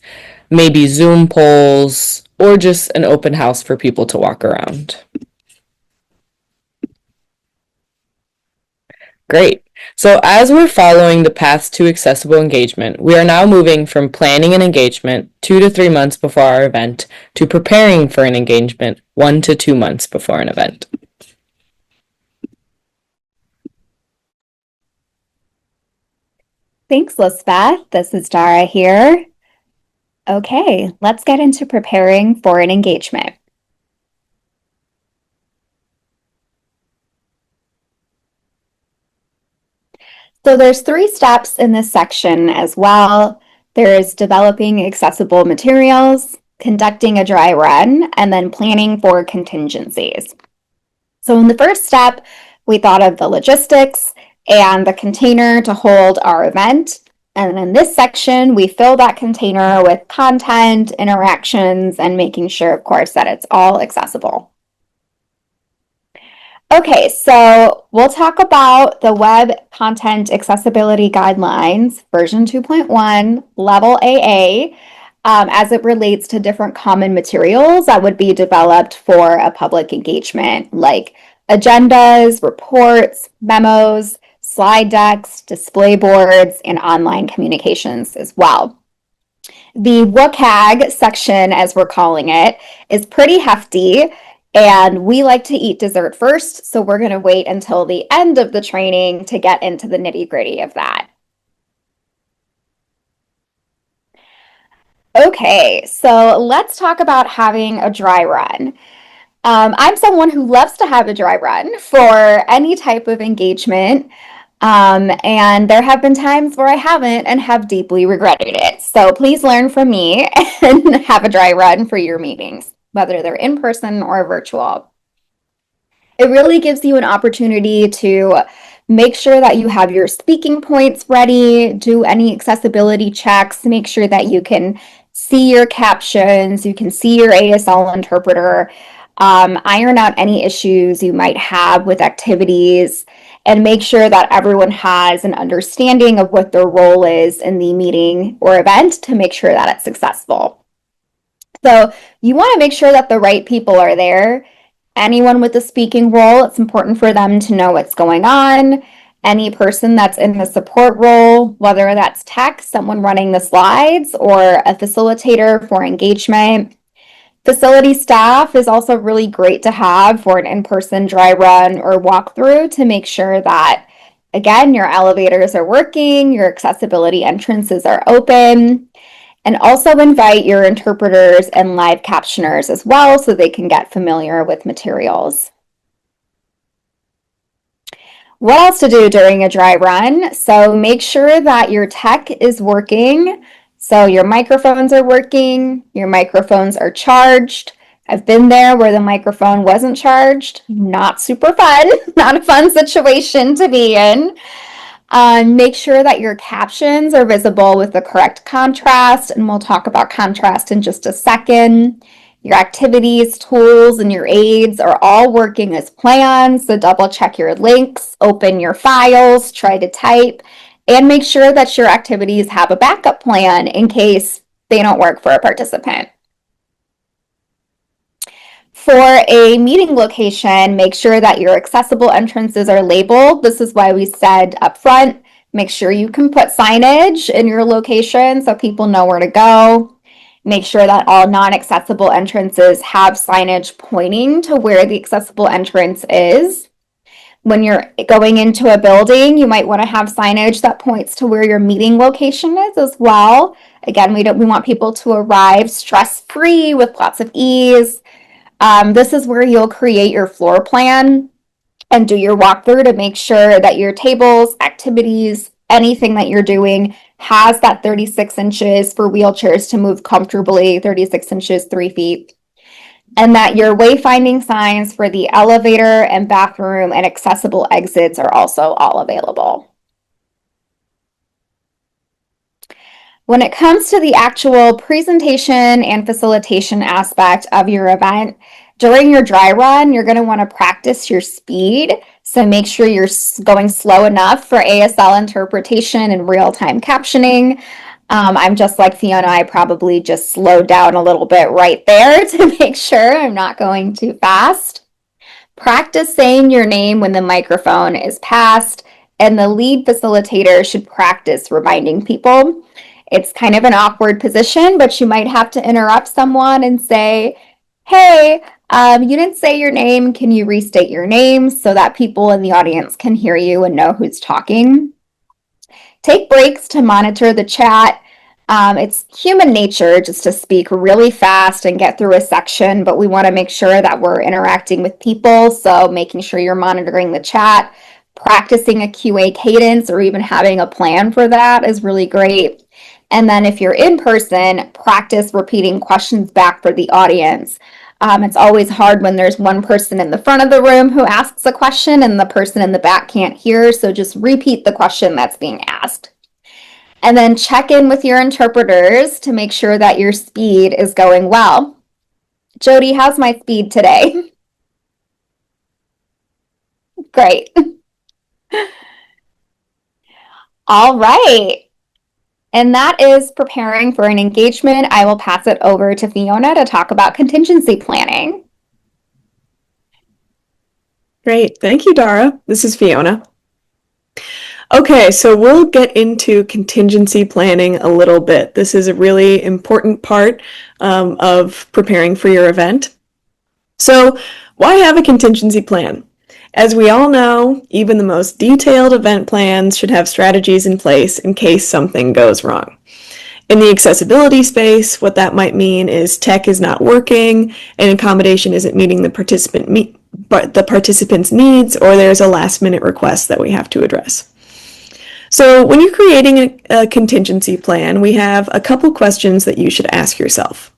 maybe Zoom polls, or just an open house for people to walk around? Great. So as we're following the path to accessible engagement, we are now moving from planning an engagement 2 to 3 months before our event to preparing for an engagement 1 to 2 months before an event. Thanks, Lisbeth. This is Dara here. Okay, let's get into preparing for an engagement. So there's 3 steps in this section as well. There's developing accessible materials, conducting a dry run, and then planning for contingencies. So in the first step, we thought of the logistics and the container to hold our event. And in this section, we fill that container with content, interactions, and making sure, of course, that it's all accessible. Okay, so we'll talk about the Web Content Accessibility Guidelines, version 2.1, level AA, as it relates to different common materials that would be developed for a public engagement, like agendas, reports, memos, slide decks, display boards, and online communications as well. The WCAG section, as we're calling it, is pretty hefty, and we like to eat dessert first, so we're going to wait until the end of the training to get into the nitty-gritty of that. Okay, so let's talk about having a dry run. I'm someone who loves to have a dry run for any type of engagement. And there have been times where I haven't and have deeply regretted it. So please learn from me and have a dry run for your meetings, whether they're in person or virtual. It really gives you an opportunity to make sure that you have your speaking points ready, do any accessibility checks, make sure that you can see your captions, you can see your ASL interpreter, iron out any issues you might have with activities, and make sure that everyone has an understanding of what their role is in the meeting or event to make sure that it's successful. So you want to make sure that the right people are there. Anyone with a speaking role, it's important for them to know what's going on. Any person that's in the support role, whether that's tech, someone running the slides, or a facilitator for engagement. Facility staff is also really great to have for an in-person dry run or walkthrough to make sure that, again, your elevators are working, your accessibility entrances are open, and also invite your interpreters and live captioners as well so they can get familiar with materials. What else to do during a dry run? So make sure that your tech is working. So your microphones are working, your microphones are charged. I've been there where the microphone wasn't charged. Not super fun, not a fun situation to be in. Make sure that your captions are visible with the correct contrast, and we'll talk about contrast in just a second. Your activities, tools, and your aids are all working as planned, so double check your links, open your files, try to type, and make sure that your activities have a backup plan in case they don't work for a participant. For a meeting location, make sure that your accessible entrances are labeled. This is why we said up front, make sure you can put signage in your location so people know where to go. Make sure that all non-accessible entrances have signage pointing to where the accessible entrance is. When you're going into a building, you might want to have signage that points to where your meeting location is as well. Again, we want people to arrive stress-free with lots of ease. This is where you'll create your floor plan and do your walkthrough to make sure that your tables, activities, anything that you're doing has that 36 inches for wheelchairs to move comfortably, 36 inches, 3 feet, and that your wayfinding signs for the elevator and bathroom and accessible exits are also all available. When it comes to the actual presentation and facilitation aspect of your event, during your dry run, you're going to want to practice your speed. So make sure you're going slow enough for ASL interpretation and real-time captioning. I'm just like Fiona, I probably just slowed down a little bit right there to make sure I'm not going too fast. Practice saying your name when the microphone is passed and the lead facilitator should practice reminding people. It's kind of an awkward position, but you might have to interrupt someone and say, hey, you didn't say your name. Can you restate your name so that people in the audience can hear you and know who's talking? Take breaks to monitor the chat. It's human nature just to speak really fast and get through a section, but we want to make sure that we're interacting with people. So making sure you're monitoring the chat, practicing a QA cadence, or even having a plan for that is really great. And then if you're in person, practice repeating questions back for the audience. It's always hard when there's one person in the front of the room who asks a question and the person in the back can't hear. So just repeat the question that's being asked. And then check in with your interpreters to make sure that your speed is going well. Jody, how's my speed today? Great. All right. And that is preparing for an engagement. I will pass it over to Fiona to talk about contingency planning. Great. Thank you, Dara. This is Fiona. Okay, so we'll get into contingency planning a little bit. This is a really important part of preparing for your event. So why have a contingency plan? As we all know, even the most detailed event plans should have strategies in place in case something goes wrong. In the accessibility space, what that might mean is tech is not working, an accommodation isn't meeting the participant's needs, or there's a last-minute request that we have to address. So when you're creating a contingency plan, we have a couple questions that you should ask yourself.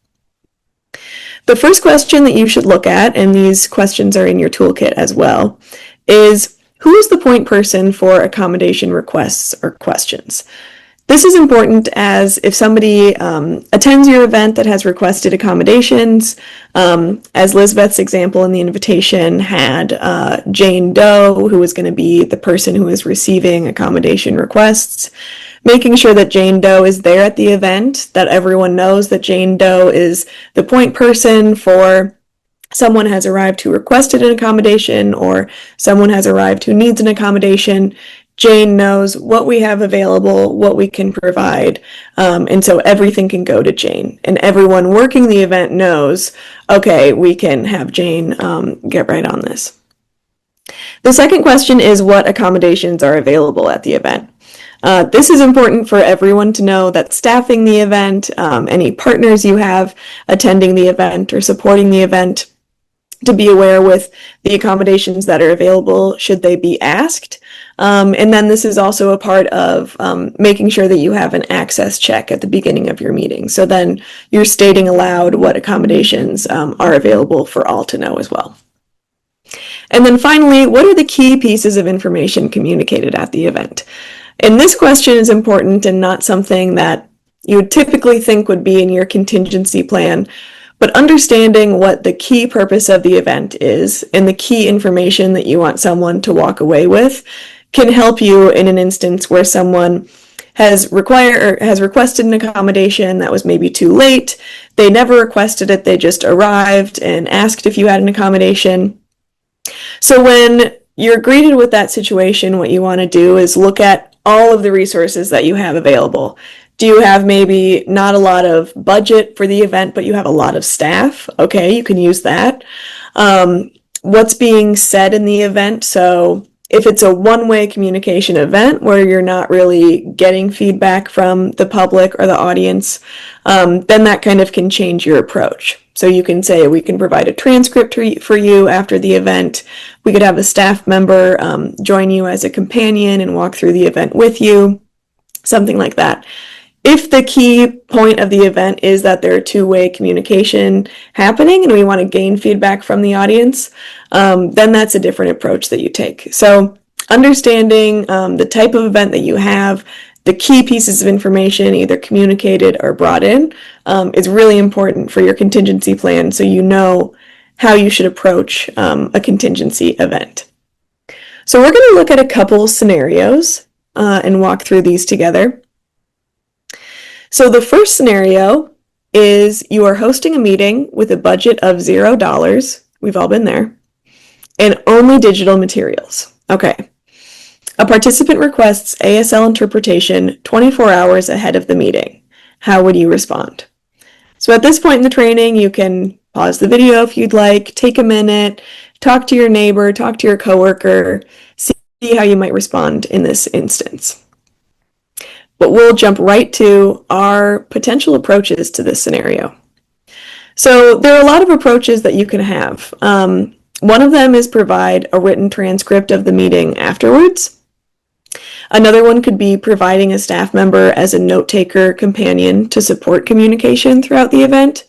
The first question that you should look at, and these questions are in your toolkit as well, is who is the point person for accommodation requests or questions? This is important as if somebody attends your event that has requested accommodations, as Lizbeth's example in the invitation had Jane Doe, who was going to be the person who is receiving accommodation requests, making sure that Jane Doe is there at the event, that everyone knows that Jane Doe is the point person for someone has arrived who requested an accommodation or someone has arrived who needs an accommodation. Jane knows what we have available, what we can provide, and so everything can go to Jane. And everyone working the event knows, okay, we can have Jane get right on this. The second question is what accommodations are available at the event. This is important for everyone to know that staffing the event, any partners you have attending the event or supporting the event, to be aware with the accommodations that are available should they be asked. And then this is also a part of making sure that you have an access check at the beginning of your meeting. So then you're stating aloud what accommodations are available for all to know as well. And then finally, what are the key pieces of information communicated at the event? And this question is important and not something that you would typically think would be in your contingency plan, but understanding what the key purpose of the event is and the key information that you want someone to walk away with can help you in an instance where someone has requested an accommodation that was maybe too late. They never requested it, they just arrived and asked if you had an accommodation. So when you're greeted with that situation, what you want to do is look at all of the resources that you have available. Do you have maybe not a lot of budget for the event, but you have a lot of staff? Okay, you can use that. What's being said in the event? So if it's a one-way communication event where you're not really getting feedback from the public or the audience, then that kind of can change your approach. So you can say, we can provide a transcript for you after the event. We could have a staff member join you as a companion and walk through the event with you, something like that. If the key point of the event is that there are two-way communication happening and we want to gain feedback from the audience, then that's a different approach that you take. So understanding the type of event that you have, the key pieces of information either communicated or brought in is really important for your contingency plan so you know how you should approach a contingency event. So we're going to look at a couple scenarios and walk through these together. So the first scenario is you are hosting a meeting with a budget of $0. We've all been there. And only digital materials. Okay. A participant requests ASL interpretation 24 hours ahead of the meeting. How would you respond? So at this point in the training, you can pause the video if you'd like, take a minute, talk to your neighbor, talk to your coworker, see how you might respond in this instance. But we'll jump right to our potential approaches to this scenario. So there are a lot of approaches that you can have. One of them is provide a written transcript of the meeting afterwards. Another one could be providing a staff member as a note-taker companion to support communication throughout the event.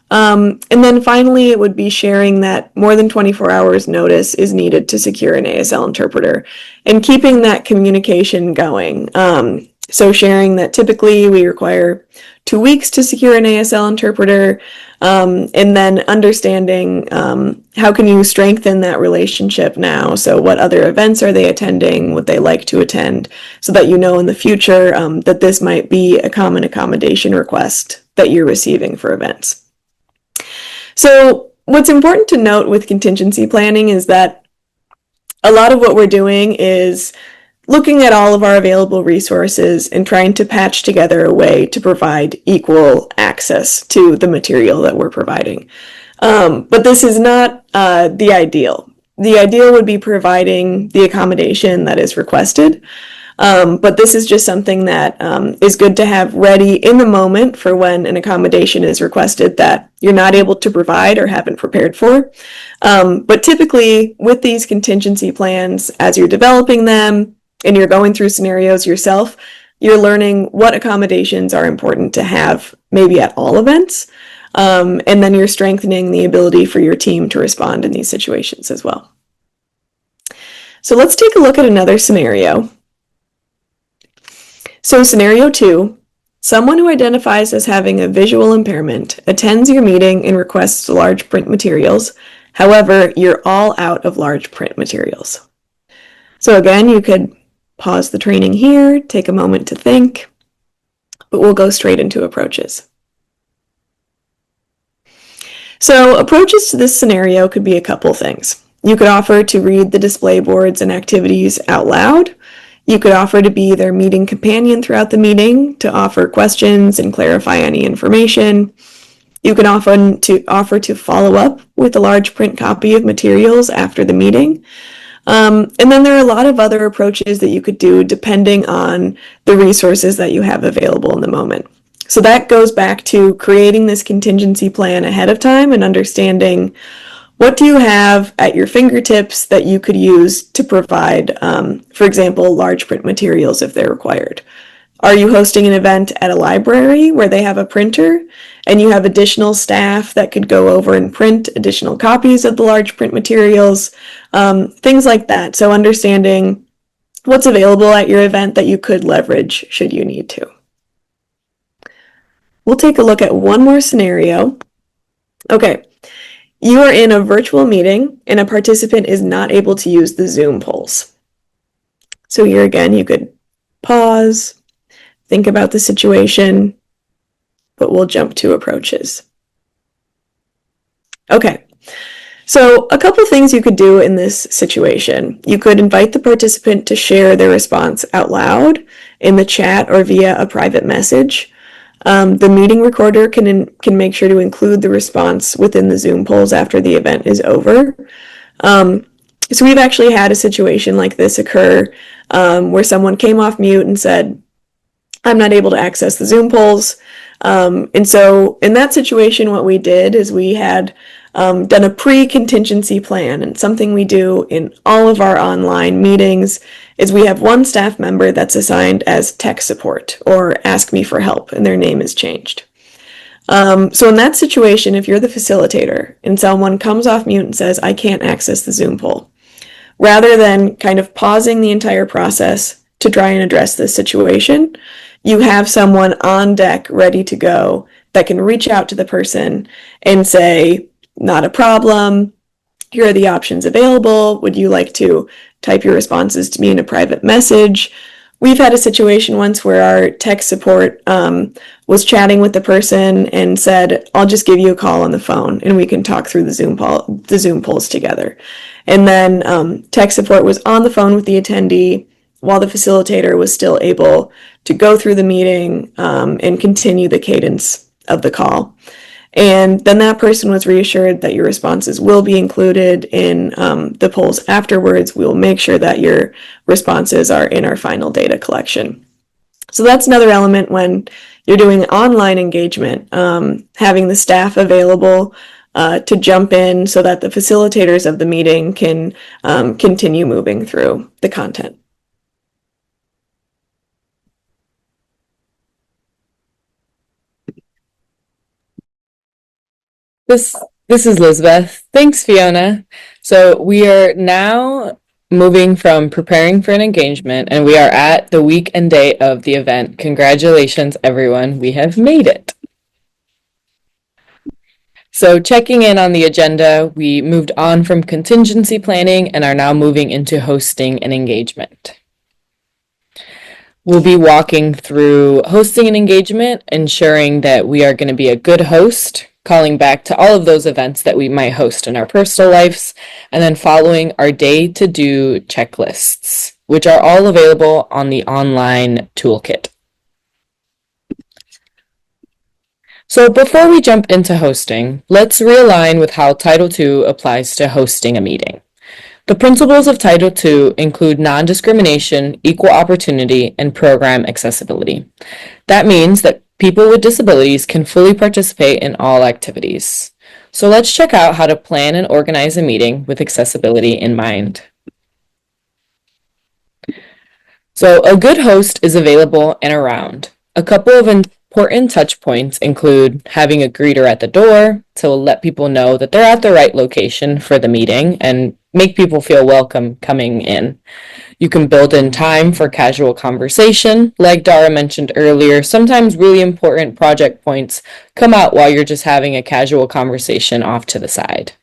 And then finally, it would be sharing that more than 24 hours notice is needed to secure an ASL interpreter and keeping that communication going. So sharing that typically we require 2 weeks to secure an ASL interpreter, and then understanding how can you strengthen that relationship now. So what other events are they attending, would they like to attend, so that you know in the future that this might be a common accommodation request that you're receiving for events. So what's important to note with contingency planning is that a lot of what we're doing is looking at all of our available resources and trying to patch together a way to provide equal access to the material that we're providing. But this is not the ideal. The ideal would be providing the accommodation that is requested. But this is just something that is good to have ready in the moment for when an accommodation is requested that you're not able to provide or haven't prepared for. But typically with these contingency plans, as you're developing them and you're going through scenarios yourself, you're learning what accommodations are important to have maybe at all events. And then you're strengthening the ability for your team to respond in these situations as well. So let's take a look at another scenario. So scenario 2, someone who identifies as having a visual impairment attends your meeting and requests large print materials. However, you're all out of large print materials. So again, you could pause the training here, take a moment to think, but we'll go straight into approaches. So approaches to this scenario could be a couple things. You could offer to read the display boards and activities out loud. You could offer to be their meeting companion throughout the meeting to offer questions and clarify any information. You can offer to follow up with a large print copy of materials after the meeting. And then there are a lot of other approaches that you could do depending on the resources that you have available in the moment. So that goes back to creating this contingency plan ahead of time and understanding what do you have at your fingertips that you could use to provide, for example, large print materials if they're required. Are you hosting an event at a library where they have a printer and you have additional staff that could go over and print additional copies of the large print materials, things like that. So understanding what's available at your event that you could leverage should you need to. We'll take a look at one more scenario. Okay, you are in a virtual meeting and a participant is not able to use the Zoom polls. So here again, you could pause, think about the situation, but we'll jump to approaches. Okay, so a couple things you could do in this situation. You could invite the participant to share their response out loud in the chat or via a private message. The meeting recorder can make sure to include the response within the Zoom polls after the event is over. So we've actually had a situation like this occur where someone came off mute and said, I'm not able to access the Zoom polls. And so in that situation, what we did is we had done a pre-contingency plan, and something we do in all of our online meetings is we have one staff member that's assigned as tech support or ask me for help, and their name is changed. So in that situation, if you're the facilitator and someone comes off mute and says, I can't access the Zoom poll, rather than kind of pausing the entire process to try and address this situation, you have someone on deck ready to go that can reach out to the person and say, not a problem, here are the options available, would you like to type your responses to me in a private message? We've had a situation once where our tech support was chatting with the person and said, I'll just give you a call on the phone and we can talk through the Zoom polls together. And then tech support was on the phone with the attendee, while the facilitator was still able to go through the meeting and continue the cadence of the call. And then that person was reassured that your responses will be included in the polls afterwards. We will make sure that your responses are in our final data collection. So that's another element when you're doing online engagement, having the staff available to jump in so that the facilitators of the meeting can continue moving through the content. This is Lisbeth. Thanks, Fiona. So we are now moving from preparing for an engagement, and we are at the week and day of the event. Congratulations, everyone. We have made it. So checking in on the agenda, we moved on from contingency planning and are now moving into hosting an engagement. We'll be walking through hosting an engagement, ensuring that we are going to be a good host, calling back to all of those events that we might host in our personal lives, and then following our day-to-do checklists, which are all available on the online toolkit. So before we jump into hosting, let's realign with how Title II applies to hosting a meeting. The principles of Title II include non-discrimination, equal opportunity, and program accessibility. That means that people with disabilities can fully participate in all activities. So let's check out how to plan and organize a meeting with accessibility in mind. So a good host is available and around. A couple of important touch points include having a greeter at the door to let people know that they're at the right location for the meeting and make people feel welcome coming in. You can build in time for casual conversation. Like Dara mentioned earlier, sometimes really important project points come out while you're just having a casual conversation off to the side.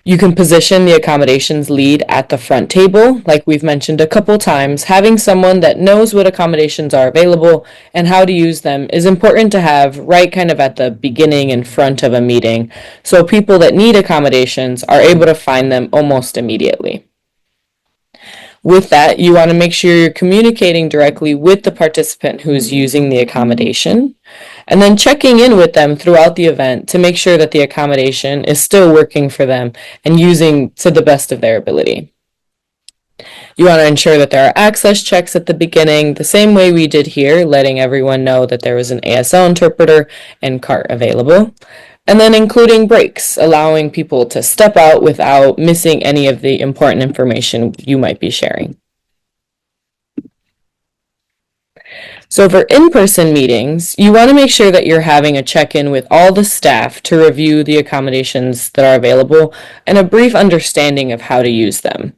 You can position the accommodations lead at the front table. Like we've mentioned a couple times, having someone that knows what accommodations are available and how to use them is important to have right kind of at the beginning and front of a meeting, so people that need accommodations are able to find them almost immediately. With that, you want to make sure you're communicating directly with the participant who's using the accommodation, and then checking in with them throughout the event to make sure that the accommodation is still working for them and using to the best of their ability. You want to ensure that there are access checks at the beginning, the same way we did here, letting everyone know that there was an ASL interpreter and cart available. And then including breaks, allowing people to step out without missing any of the important information you might be sharing. So for in-person meetings, you want to make sure that you're having a check-in with all the staff to review the accommodations that are available and a brief understanding of how to use them.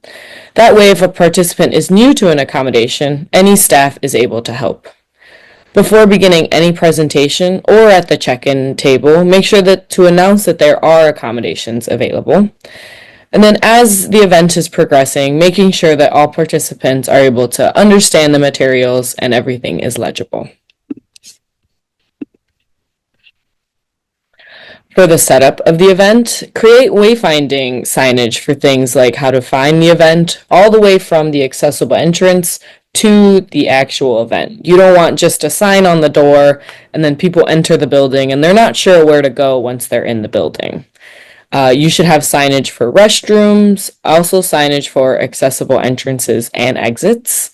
That way, if a participant is new to an accommodation, any staff is able to help. Before beginning any presentation or at the check-in table, make sure that to announce that there are accommodations available. And then as the event is progressing, making sure that all participants are able to understand the materials and everything is legible. For the setup of the event, create wayfinding signage for things like how to find the event, all the way from the accessible entrance to the actual event. You don't want just a sign on the door and then people enter the building and they're not sure where to go once they're in the building. You should have signage for restrooms, also signage for accessible entrances and exits.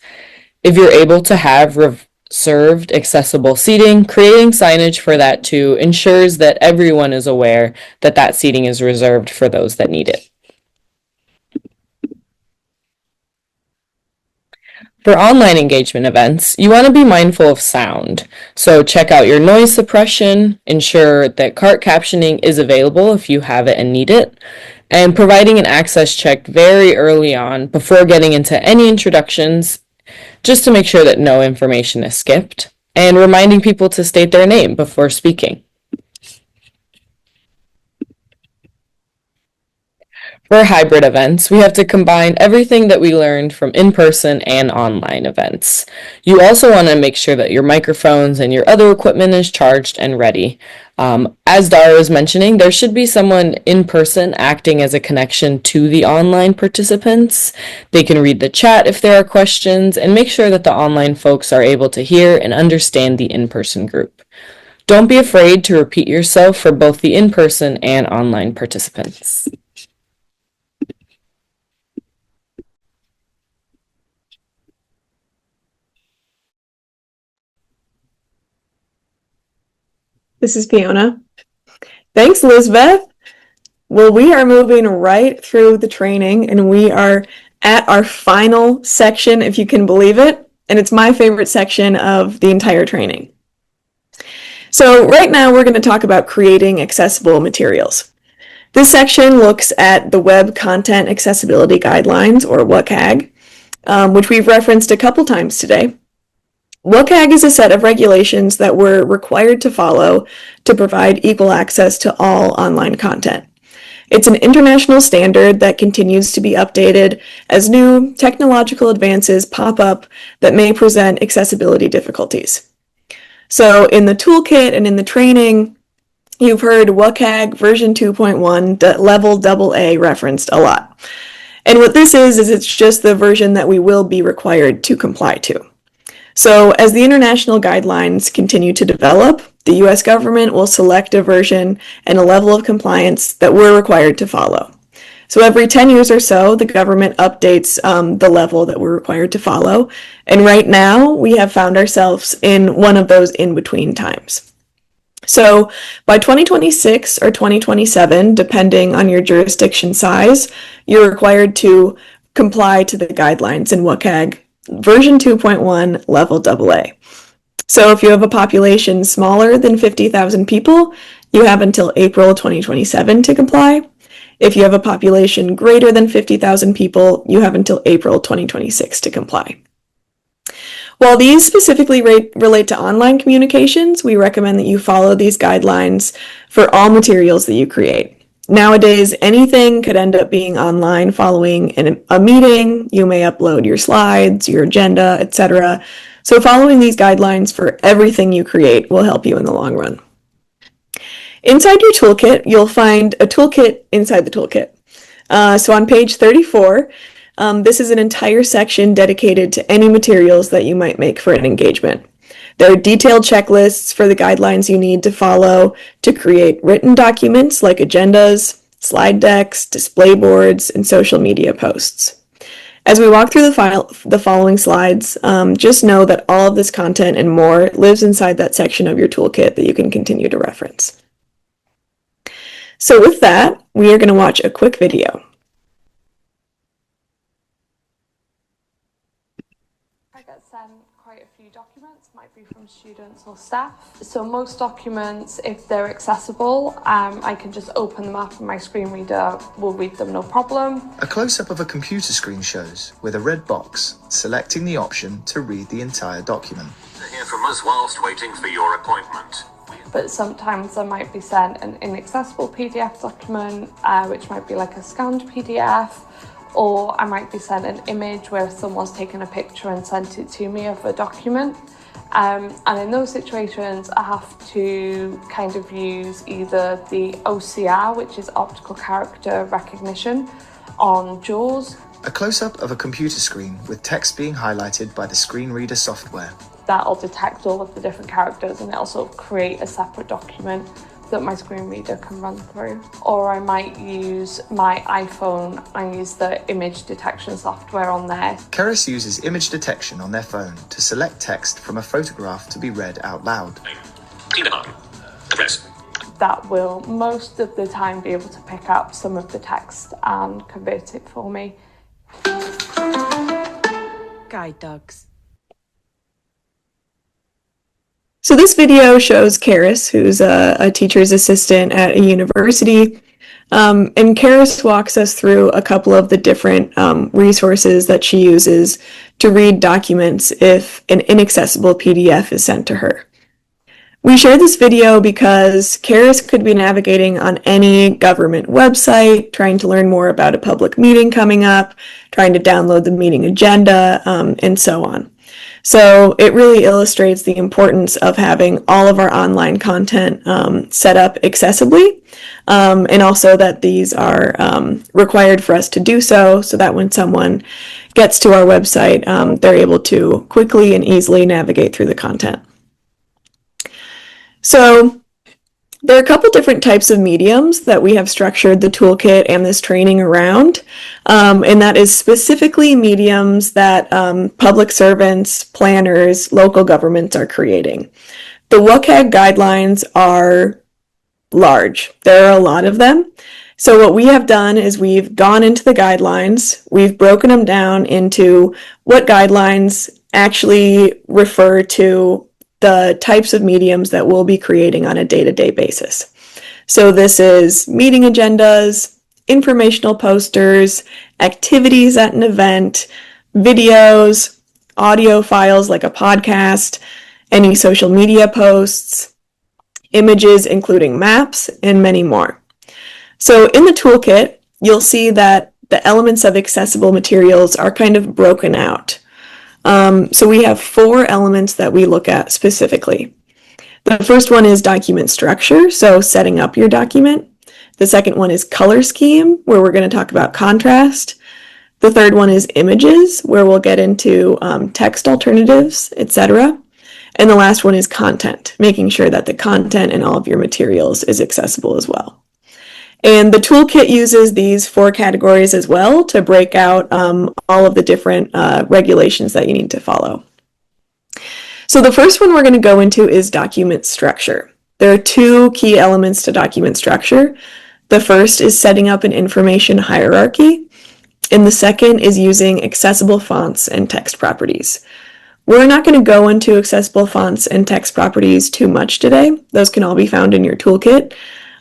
If you're able to have reserved accessible seating, creating signage for that too ensures that everyone is aware that that seating is reserved for those that need it. For online engagement events, you want to be mindful of sound. So check out your noise suppression, ensure that cart captioning is available if you have it and need it, and providing an access check very early on before getting into any introductions, just to make sure that no information is skipped, and reminding people to state their name before speaking. For hybrid events, we have to combine everything that we learned from in-person and online events. You also want to make sure that your microphones and your other equipment is charged and ready. As Dara was mentioning, there should be someone in person acting as a connection to the online participants. They can read the chat if there are questions and make sure that the online folks are able to hear and understand the in-person group. Don't be afraid to repeat yourself for both the in-person and online participants. This is Fiona. Thanks, Elizabeth. Well, we are moving right through the training and we are at our final section, if you can believe it. And it's my favorite section of the entire training. So right now we're going to talk about creating accessible materials. This section looks at the Web Content Accessibility Guidelines, or WCAG, which we've referenced a couple times today. WCAG is a set of regulations that we're required to follow to provide equal access to all online content. It's an international standard that continues to be updated as new technological advances pop up that may present accessibility difficulties. So in the toolkit and in the training, you've heard WCAG version 2.1 level AA referenced a lot. And what this is it's just the version that we will be required to comply to. So as the international guidelines continue to develop, the US government will select a version and a level of compliance that we're required to follow. So every 10 years or so, the government updates the level that we're required to follow. And right now, we have found ourselves in one of those in-between times. So by 2026 or 2027, depending on your jurisdiction size, you're required to comply to the guidelines in WCAG version 2.1 level AA. So if you have a population smaller than 50,000 people, you have until April 2027 to comply. If you have a population greater than 50,000 people, you have until April 2026 to comply. While these specifically relate to online communications, we recommend that you follow these guidelines for all materials that you create. Nowadays, anything could end up being online following a meeting. You may upload your slides, your agenda, etc. So following these guidelines for everything you create will help you in the long run. Inside your toolkit, you'll find a toolkit inside the toolkit. So on page 34, this is an entire section dedicated to any materials that you might make for an engagement. There are detailed checklists for the guidelines you need to follow to create written documents like agendas, slide decks, display boards, and social media posts. As we walk through the following slides, just know that all of this content and more lives inside that section of your toolkit that you can continue to reference. So with that, we are going to watch a quick video. Quite a few documents, might be from students or staff. So most documents, if they're accessible, I can just open them up and my screen reader will read them, no problem. A close-up of a computer screen shows, with a red box, selecting the option to read the entire document. Hear from us whilst waiting for your appointment. But sometimes I might be sent an inaccessible PDF document, which might be like a scanned PDF, or I might be sent an image where someone's taken a picture and sent it to me of a document. And in those situations, I have to kind of use either the OCR, which is optical character recognition, on JAWS. A close-up of a computer screen with text being highlighted by the screen reader software. That'll detect all of the different characters and it'll sort of create a separate document that my screen reader can run through. Or I might use my iPhone and use the image detection software on there. Keris uses image detection on their phone to select text from a photograph to be read out loud. That will most of the time be able to pick up some of the text and convert it for me. Guide dogs. So this video shows Keris, who's a teacher's assistant at a university, and Keris walks us through a couple of the different resources that she uses to read documents if an inaccessible PDF is sent to her. We share this video because carers could be navigating on any government website, trying to learn more about a public meeting coming up, trying to download the meeting agenda, and so on. So it really illustrates the importance of having all of our online content set up accessibly, and also that these are required for us to do so that when someone gets to our website, they're able to quickly and easily navigate through the content. So there are a couple different types of mediums that we have structured the toolkit and this training around, and that is specifically mediums that public servants, planners, local governments are creating. The WCAG guidelines are large. There are a lot of them. So what we have done is we've gone into the guidelines, we've broken them down into what guidelines actually refer to the types of mediums that we'll be creating on a day-to-day basis. So this is meeting agendas, informational posters, activities at an event, videos, audio files like a podcast, any social media posts, images including maps, and many more. So in the toolkit, you'll see that the elements of accessible materials are kind of broken out. So we have 4 elements that we look at specifically. The first one is document structure, so setting up your document. The second one is color scheme, where we're going to talk about contrast. The third one is images, where we'll get into text alternatives, etc. And the last one is content, making sure that the content in all of your materials is accessible as well. And the toolkit uses these 4 categories as well to break out all of the different regulations that you need to follow. So the first one we're going to go into is document structure. There are 2 key elements to document structure. The first is setting up an information hierarchy, and the second is using accessible fonts and text properties. We're not going to go into accessible fonts and text properties too much today. Those can all be found in your toolkit.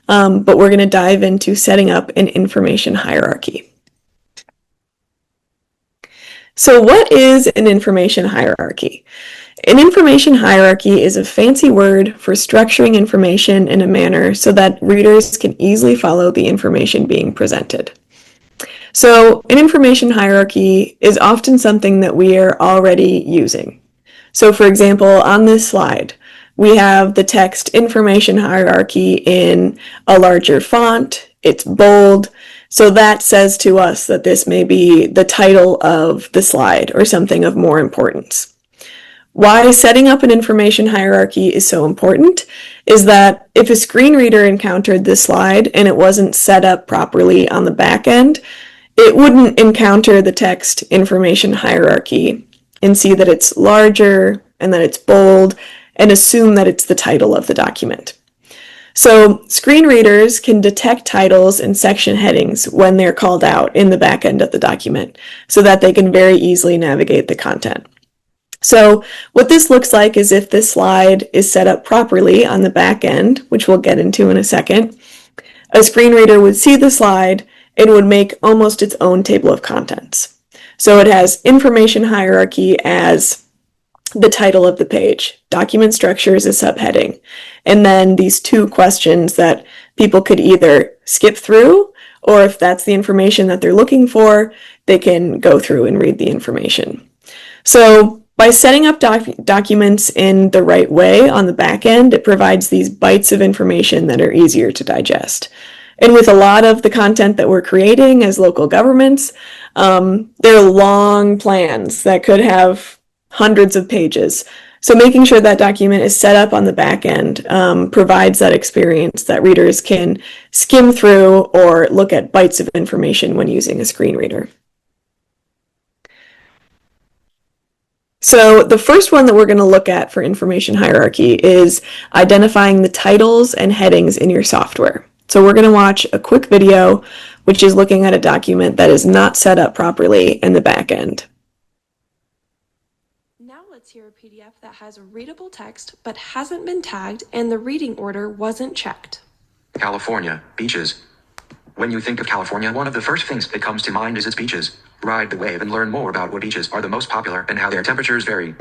But we're going to dive into setting up an information hierarchy. So what is an information hierarchy? An information hierarchy is a fancy word for structuring information in a manner so that readers can easily follow the information being presented. So an information hierarchy is often something that we are already using. So for example, on this slide, we have the text information hierarchy in a larger font. It's bold. So that says to us that this may be the title of the slide or something of more importance. Why setting up an information hierarchy is so important is that if a screen reader encountered this slide and it wasn't set up properly on the back end, it wouldn't encounter the text information hierarchy and see that it's larger and that it's bold and assume that it's the title of the document. So screen readers can detect titles and section headings when they're called out in the back end of the document so that they can very easily navigate the content. So what this looks like is if this slide is set up properly on the back end, which we'll get into in a second, a screen reader would see the slide and would make almost its own table of contents. So it has information hierarchy as the title of the page, document structure is a subheading, and then these 2 questions that people could either skip through, or if that's the information that they're looking for, they can go through and read the information. So by setting up documents in the right way on the back end, it provides these bites of information that are easier to digest. And with a lot of the content that we're creating as local governments, there are long plans that could have hundreds of pages. So making sure that document is set up on the back end provides that experience that readers can skim through or look at bites of information when using a screen reader. So the first one that we're going to look at for information hierarchy is identifying the titles and headings in your software. So we're going to watch a quick video, which is looking at a document that is not set up properly in the back end. Let's hear a PDF that has readable text but hasn't been tagged and the reading order wasn't checked. California, beaches. When you think of California, one of the first things that comes to mind is its beaches. Ride the wave and learn more about what beaches are the most popular and how their temperatures vary.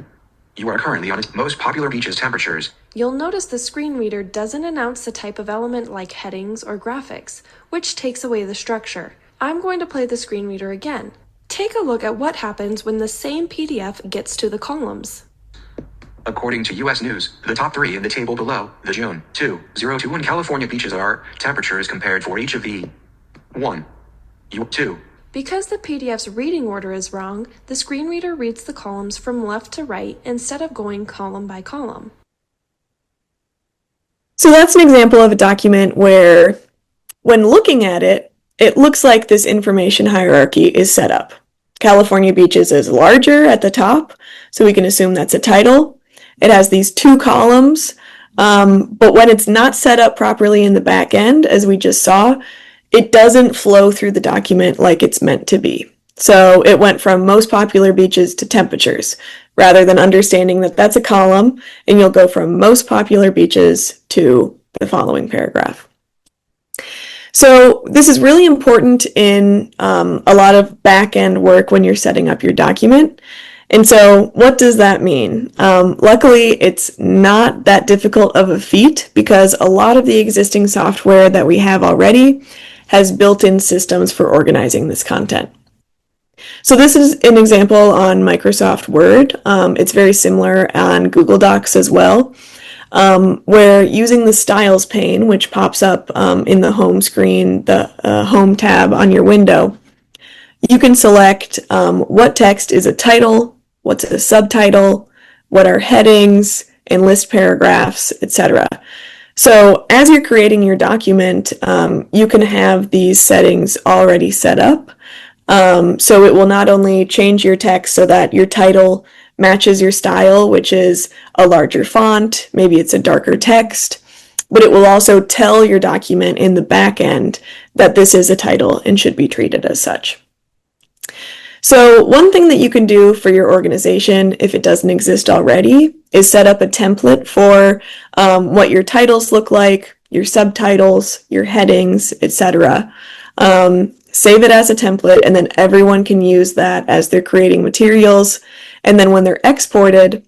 You are currently on its most popular beaches temperatures. You'll notice the screen reader doesn't announce the type of element like headings or graphics, which takes away the structure. I'm going to play the screen reader again. Take a look at what happens when the same PDF gets to the columns. According to U.S. News, the top 3 in the table below, the June 2021 California beaches are temperatures compared for each of the 1, 2. Because the PDF's reading order is wrong, the screen reader reads the columns from left to right instead of going column by column. So that's an example of a document where, when looking at it, it looks like this information hierarchy is set up. California beaches is larger at the top, so we can assume that's a title. It has these 2 columns, but when it's not set up properly in the back end, as we just saw, it doesn't flow through the document like it's meant to be. So it went from most popular beaches to temperatures, rather than understanding that that's a column, and you'll go from most popular beaches to the following paragraph. So this is really important in a lot of back-end work when you're setting up your document. And so what does that mean? Luckily, it's not that difficult of a feat because a lot of the existing software that we have already has built-in systems for organizing this content. So this is an example on Microsoft Word. It's very similar on Google Docs as well, where using the Styles pane, which pops up in the home screen, the home tab on your window, you can select what text is a title, what's a subtitle, what are headings, and list paragraphs, etc. So as you're creating your document, you can have these settings already set up. So it will not only change your text so that your title matches your style, which is a larger font, maybe it's a darker text, but it will also tell your document in the back end that this is a title and should be treated as such. So one thing that you can do for your organization, if it doesn't exist already, is set up a template for what your titles look like, your subtitles, your headings, etc. Save it as a template, and then everyone can use that as they're creating materials. And then when they're exported,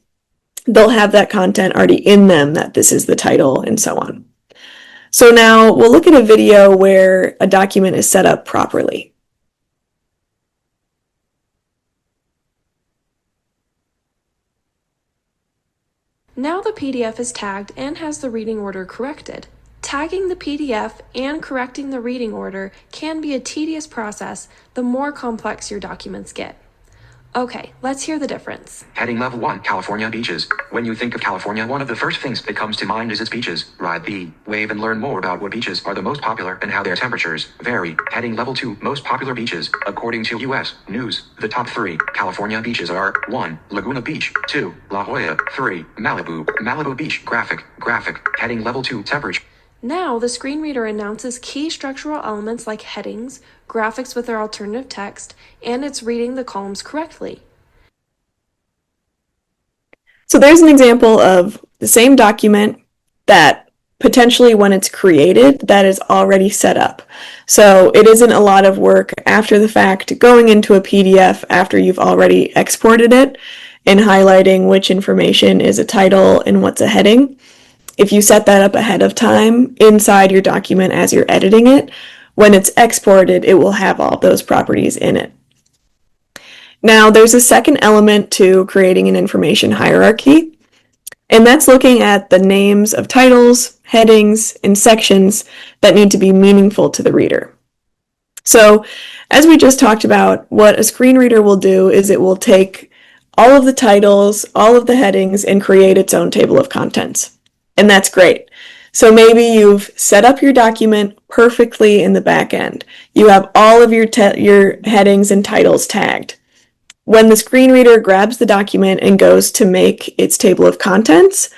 they'll have that content already in them, that this is the title and so on. So now we'll look at a video where a document is set up properly. Now the PDF is tagged and has the reading order corrected. Tagging the PDF and correcting the reading order can be a tedious process the more complex your documents get. Okay, let's hear the difference. Heading Level 1, California beaches. When you think of California, one of the first things that comes to mind is its beaches. Ride the wave and learn more about what beaches are the most popular and how their temperatures vary. Heading Level 2, most popular beaches. According to U.S. News, the top 3 California beaches are 1. Laguna Beach, 2. La Jolla, 3. Malibu Beach. Graphic. Heading Level 2, temperature. Now the screen reader announces key structural elements like headings, graphics with their alternative text, and it's reading the columns correctly. So there's an example of the same document that potentially when it's created, that is already set up. So it isn't a lot of work after the fact going into a PDF after you've already exported it and highlighting which information is a title and what's a heading. If you set that up ahead of time inside your document as you're editing it, when it's exported, it will have all those properties in it. Now, there's a second element to creating an information hierarchy, and that's looking at the names of titles, headings, and sections that need to be meaningful to the reader. So, as we just talked about, what a screen reader will do is it will take all of the titles, all of the headings, and create its own table of contents. And that's great. So maybe you've set up your document perfectly in the back end. You have all of your headings and titles tagged. When the screen reader grabs the document and goes to make its table of contents,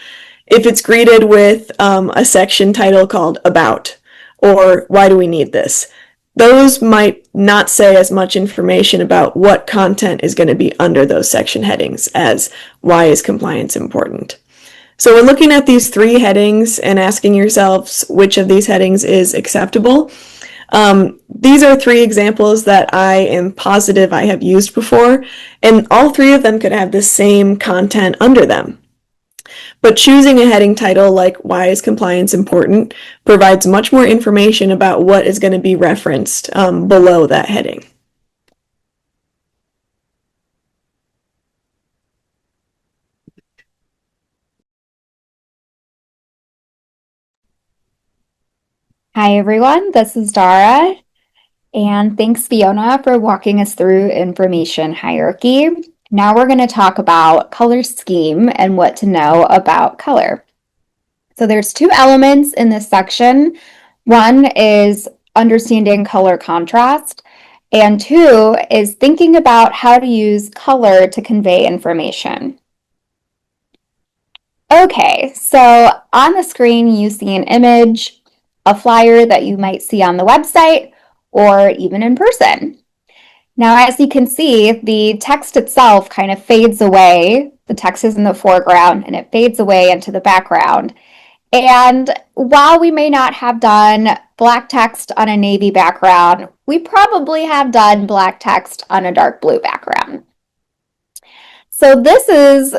if it's greeted with a section title called About or Why Do We Need This, those might not say as much information about what content is going to be under those section headings as why is compliance important. So when looking at these 3 headings and asking yourselves which of these headings is acceptable, These are 3 examples that I am positive I have used before, and all 3 of them could have the same content under them. But choosing a heading title like "Why is Compliance Important" provides much more information about what is going to be referenced below that heading. Hi everyone, this is Dara, and thanks Fiona for walking us through information hierarchy. Now we're going to talk about color scheme and what to know about color. So there's 2 elements in this section. One is understanding color contrast, and 2 is thinking about how to use color to convey information. Okay, so on the screen you see an image, a flyer that you might see on the website or even in person. Now, as you can see, the text itself kind of fades away. The text is in the foreground and it fades away into the background. And while we may not have done black text on a navy background, we probably have done black text on a dark blue background. So this is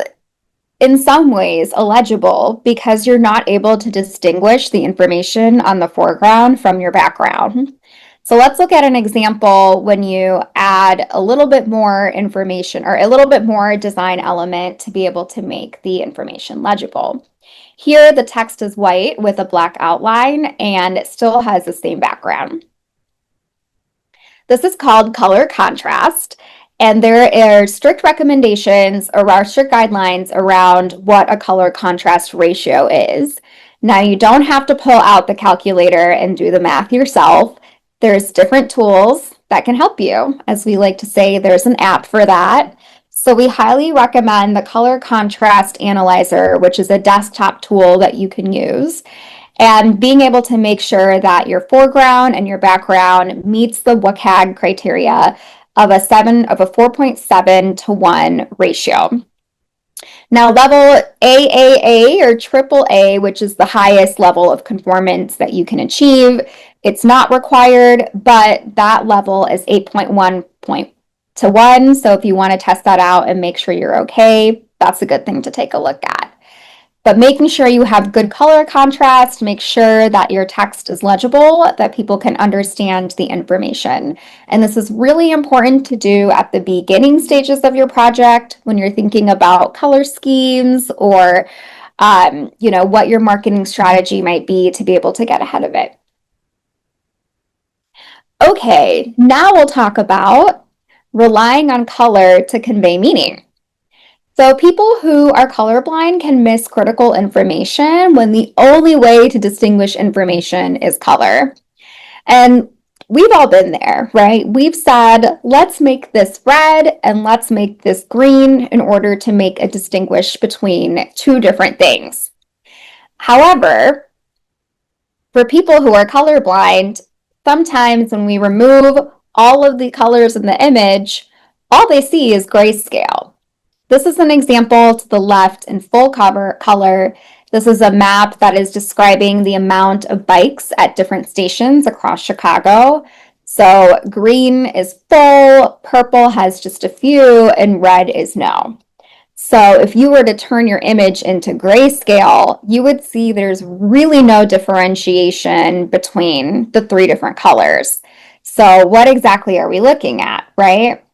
in some ways illegible because you're not able to distinguish the information on the foreground from your background. So let's look at an example when you add a little bit more information or a little bit more design element to be able to make the information legible. Here, the text is white with a black outline and it still has the same background. This is called color contrast, and there are strict recommendations or strict guidelines around what a color contrast ratio is. Now, you don't have to pull out the calculator and do the math yourself. There's different tools that can help you. As we like to say, there's an app for that. So we highly recommend the Color Contrast Analyzer, which is a desktop tool that you can use, and being able to make sure that your foreground and your background meets the WCAG criteria of a 4.7 to 1 ratio. Now, level AAA or AAA, which is the highest level of conformance that you can achieve, it's not required, but that level is 8.1 to 1. So if you want to test that out and make sure you're okay, that's a good thing to take a look at. But making sure you have good color contrast, make sure that your text is legible, that people can understand the information. And this is really important to do at the beginning stages of your project when you're thinking about color schemes or what your marketing strategy might be to be able to get ahead of it. Okay, now we'll talk about relying on color to convey meaning. So people who are colorblind can miss critical information when the only way to distinguish information is color. And we've all been there, right? We've said, let's make this red and let's make this green in order to make a distinguish between 2 different things. However, for people who are colorblind, sometimes when we remove all of the colors in the image, all they see is grayscale. This is an example to the left in full color. This is a map that is describing the amount of bikes at different stations across Chicago. So green is full, purple has just a few, and red is no. So if you were to turn your image into grayscale, you would see there's really no differentiation between the 3 different colors. So what exactly are we looking at, right?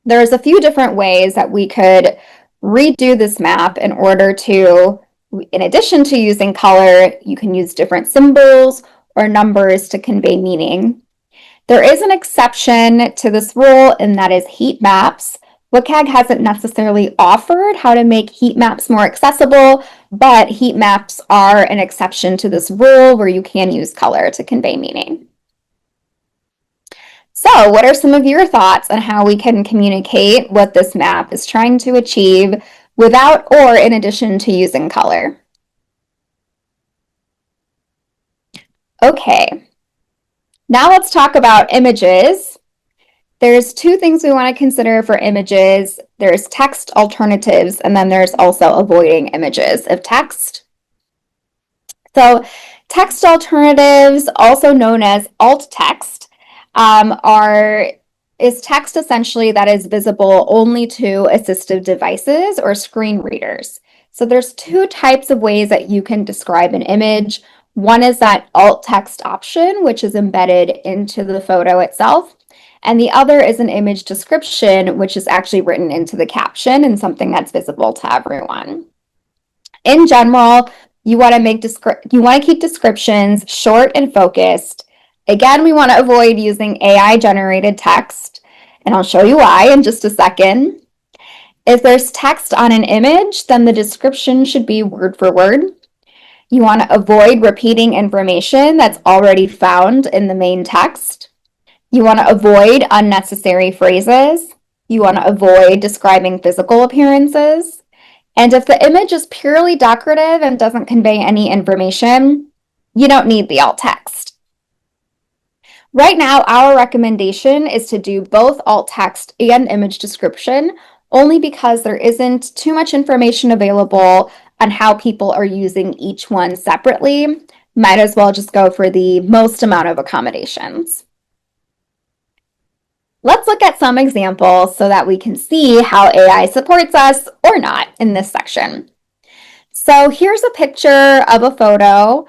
There's a few different ways that we could redo this map in order to, in addition to using color, you can use different symbols or numbers to convey meaning. There is an exception to this rule, and that is heat maps. WCAG hasn't necessarily offered how to make heat maps more accessible, but heat maps are an exception to this rule where you can use color to convey meaning. So what are some of your thoughts on how we can communicate what this map is trying to achieve without or in addition to using color? Okay, now let's talk about images. There's 2 things we want to consider for images. There's text alternatives, and then there's also avoiding images of text. So Text alternatives, also known as alt text, is text essentially that is visible only to assistive devices or screen readers. So there's two types of ways that you can describe an image. One is that alt text option, which is embedded into the photo itself. And the other is an image description, which is actually written into the caption and something that's visible to everyone. In general, you want to keep descriptions short and focused. Again, we want to avoid using AI generated text, and I'll show you why in just a second. If there's text on an image, then the description should be word for word. You want to avoid repeating information that's already found in the main text. You want to avoid unnecessary phrases. You want to avoid describing physical appearances. And if the image is purely decorative and doesn't convey any information, you don't need the alt text. Right now, our recommendation is to do both alt text and image description, only because there isn't too much information available on how people are using each one separately. Might as well just go for the most amount of accommodations. Let's look at some examples so that we can see how AI supports us or not in this section. So here's a picture of a photo.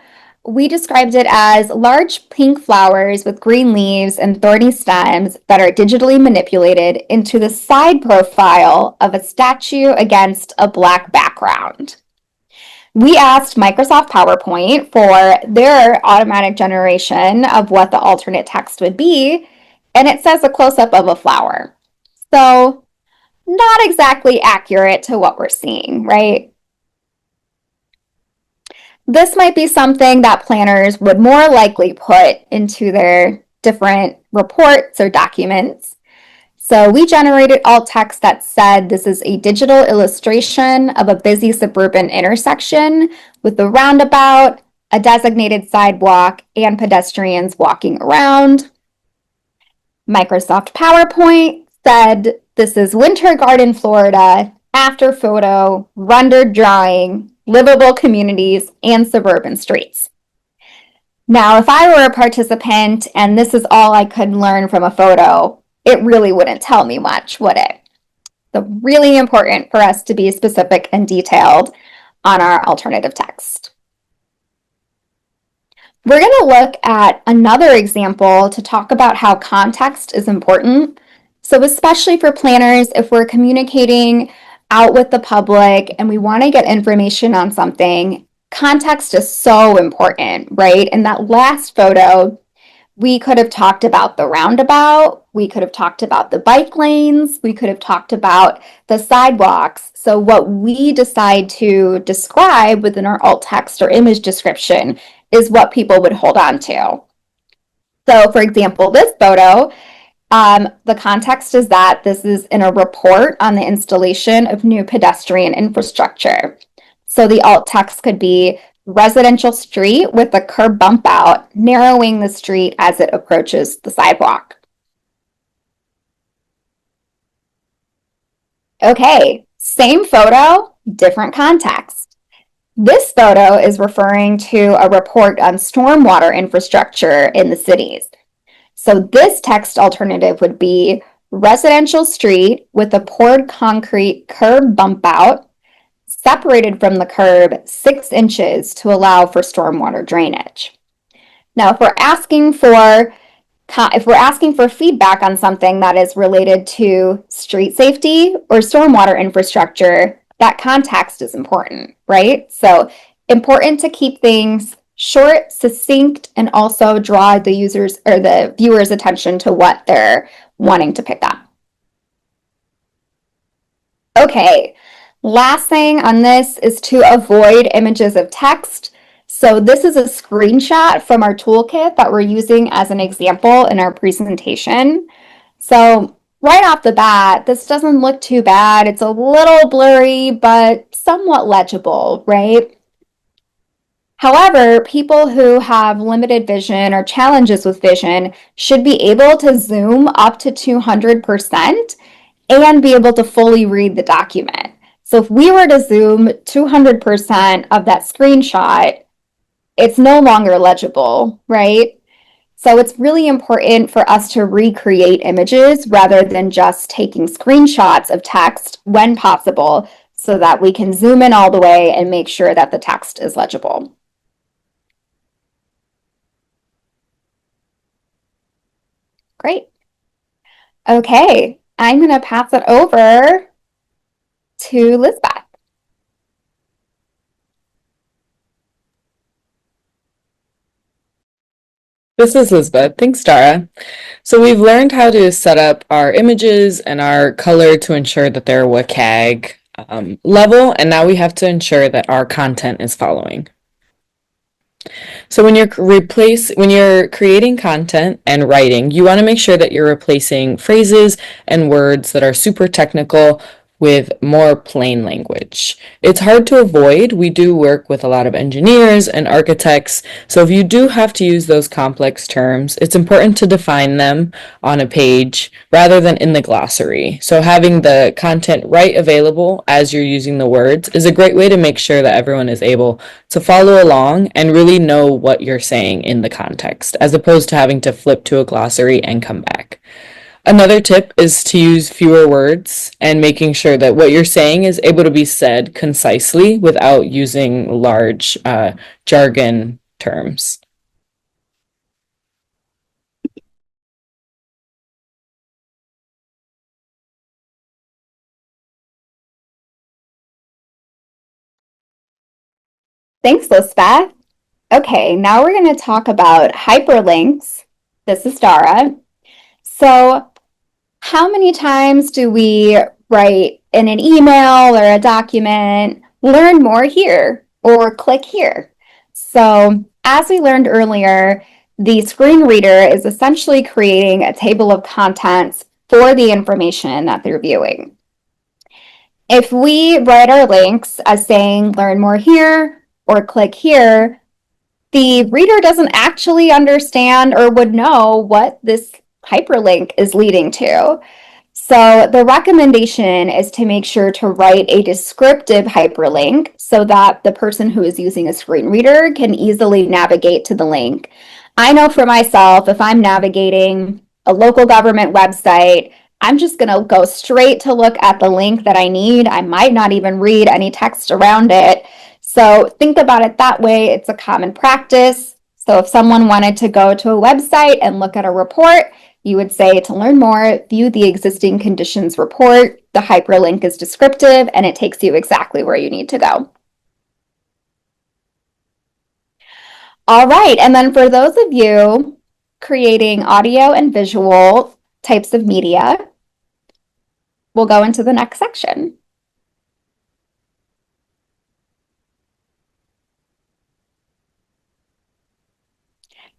We described it as large pink flowers with green leaves and thorny stems that are digitally manipulated into the side profile of a statue against a black background. We asked Microsoft PowerPoint for their automatic generation of what the alternate text would be, and it says a close-up of a flower. So not exactly accurate to what we're seeing, right? This might be something that planners would more likely put into their different reports or documents. So we generated alt text that said this is a digital illustration of a busy suburban intersection with a roundabout, a designated sidewalk, and pedestrians walking around. Microsoft PowerPoint said this is Winter Garden, Florida, after photo, rendered drawing, livable communities, and suburban streets. Now, if I were a participant and this is all I could learn from a photo, it really wouldn't tell me much, would it? So really important for us to be specific and detailed on our alternative text. We're going to look at another example to talk about how context is important. So especially for planners, if we're communicating out with the public and we want to get information on something, context is so important, right? In that last photo, we could have talked about the roundabout, we could have talked about the bike lanes, we could have talked about the sidewalks. So what we decide to describe within our alt text or image description is what people would hold on to. So for example, this photo, the context is that this is in a report on the installation of new pedestrian infrastructure. So the alt text could be residential street with a curb bump out, narrowing the street as it approaches the sidewalk. Okay, same photo, different context. This photo is referring to a report on stormwater infrastructure in the cities. So this text alternative would be residential street with a poured concrete curb bump out, separated from the curb 6 inches to allow for stormwater drainage. Now, if we're asking for feedback on something that is related to street safety or stormwater infrastructure, that context is important, right? So important to keep things short, succinct, and also draw the users or the viewer's attention to what they're wanting to pick up. Okay, last thing on this is to avoid images of text. So this is a screenshot from our toolkit that we're using as an example in our presentation. So right off the bat, this doesn't look too bad. It's a little blurry, but somewhat legible, right? However, people who have limited vision or challenges with vision should be able to zoom up to 200% and be able to fully read the document. So if we were to zoom 200% of that screenshot, it's no longer legible, right? So it's really important for us to recreate images rather than just taking screenshots of text when possible so that we can zoom in all the way and make sure that the text is legible. Great. Okay, I'm going to pass it over to Lisbeth. This is Lisbeth. Thanks, Dara. So we've learned how to set up our images and our color to ensure that they're WCAG level, and now we have to ensure that our content is following. So when you're creating content and writing, you want to make sure that you're replacing phrases and words that are super technical with more plain language. It's hard to avoid. We do work with a lot of engineers and architects, so if you do have to use those complex terms, it's important to define them on a page rather than in the glossary. So having the content right available as you're using the words is a great way to make sure that everyone is able to follow along and really know what you're saying in the context, as opposed to having to flip to a glossary and come back. Another tip is to use fewer words and making sure that what you're saying is able to be said concisely without using large jargon terms. Thanks, Lisbeth. Okay, now we're going to talk about hyperlinks. This is Dara. So, how many times do we write in an email or a document, learn more here or click here? So, as we learned earlier, the screen reader is essentially creating a table of contents for the information that they're viewing. If we write our links as saying learn more here or click here, the reader doesn't actually understand or would know what this hyperlink is leading to. So the recommendation is to make sure to write a descriptive hyperlink so that the person who is using a screen reader can easily navigate to the link. I know for myself, if I'm navigating a local government website, I'm just going to go straight to look at the link that I need. I might not even read any text around it. So think about it that way. It's a common practice. So if someone wanted to go to a website and look at a report, you would say to learn more, view the existing conditions report. The hyperlink is descriptive and it takes you exactly where you need to go. All right, and then for those of you creating audio and visual types of media, we'll go into the next section.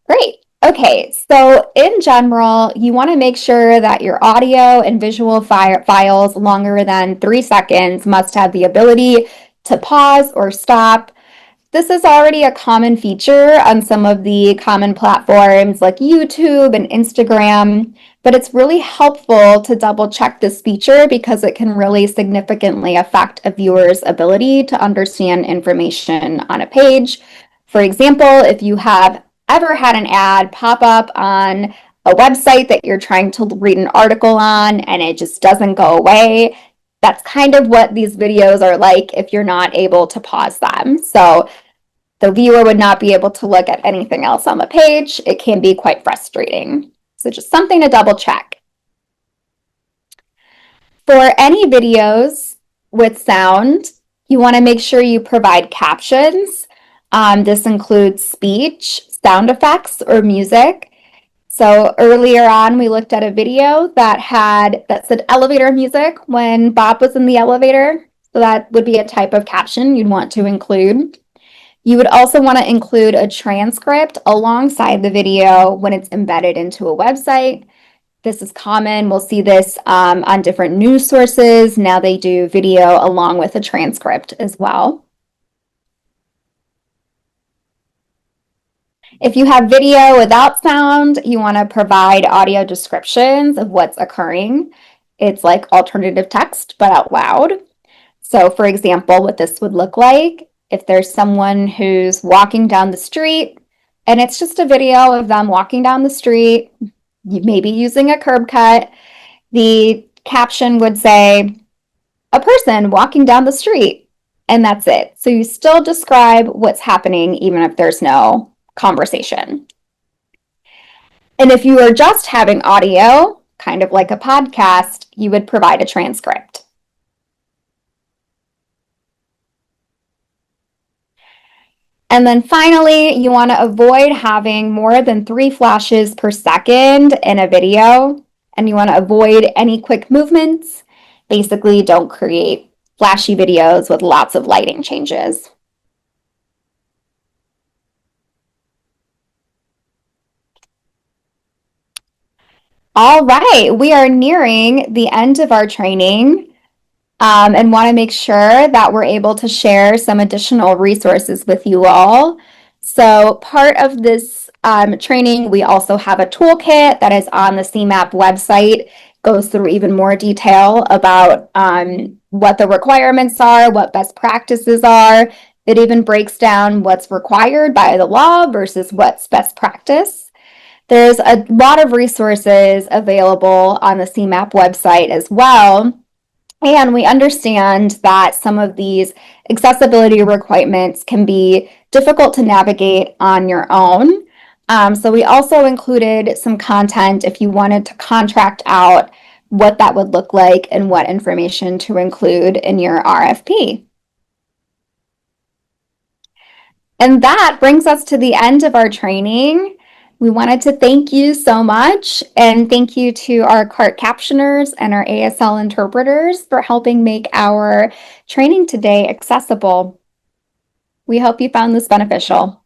Great. Okay, so in general, you want to make sure that your audio and visual files longer than 3 seconds must have the ability to pause or stop. This is already a common feature on some of the common platforms like YouTube and Instagram, but it's really helpful to double check this feature because it can really significantly affect a viewer's ability to understand information on a page. For example, if you have ever had an ad pop up on a website that you're trying to read an article on and it just doesn't go away, that's kind of what these videos are like if you're not able to pause them. So the viewer would not be able to look at anything else on the page. It can be quite frustrating. So just something to double check. For any videos with sound, you want to make sure you provide captions. This includes speech, sound effects, or music. So earlier on, we looked at a video that said elevator music when Bob was in the elevator. So that would be a type of caption you'd want to include. You would also want to include a transcript alongside the video when it's embedded into a website. This is common. We'll see this on different news sources. Now they do video along with a transcript as well. If you have video without sound, you want to provide audio descriptions of what's occurring. It's like alternative text, but out loud. So for example, what this would look like if there's someone who's walking down the street and it's just a video of them walking down the street, maybe using a curb cut, the caption would say, a person walking down the street, and that's it. So you still describe what's happening even if there's no conversation. And if you are just having audio, kind of like a podcast, you would provide a transcript. And then finally, you want to avoid having more than 3 flashes per second in a video, and you want to avoid any quick movements. Basically, don't create flashy videos with lots of lighting changes. All right, we are nearing the end of our training. And want to make sure that we're able to share some additional resources with you all. So part of this training, we also have a toolkit that is on the CMAP website, goes through even more detail about what the requirements are, what best practices are. It even breaks down what's required by the law versus what's best practice. There's a lot of resources available on the CMAP website as well. And we understand that some of these accessibility requirements can be difficult to navigate on your own. So we also included some content if you wanted to contract out what that would look like and what information to include in your RFP. And that brings us to the end of our training. We wanted to thank you so much, and thank you to our CART captioners and our ASL interpreters for helping make our training today accessible. We hope you found this beneficial.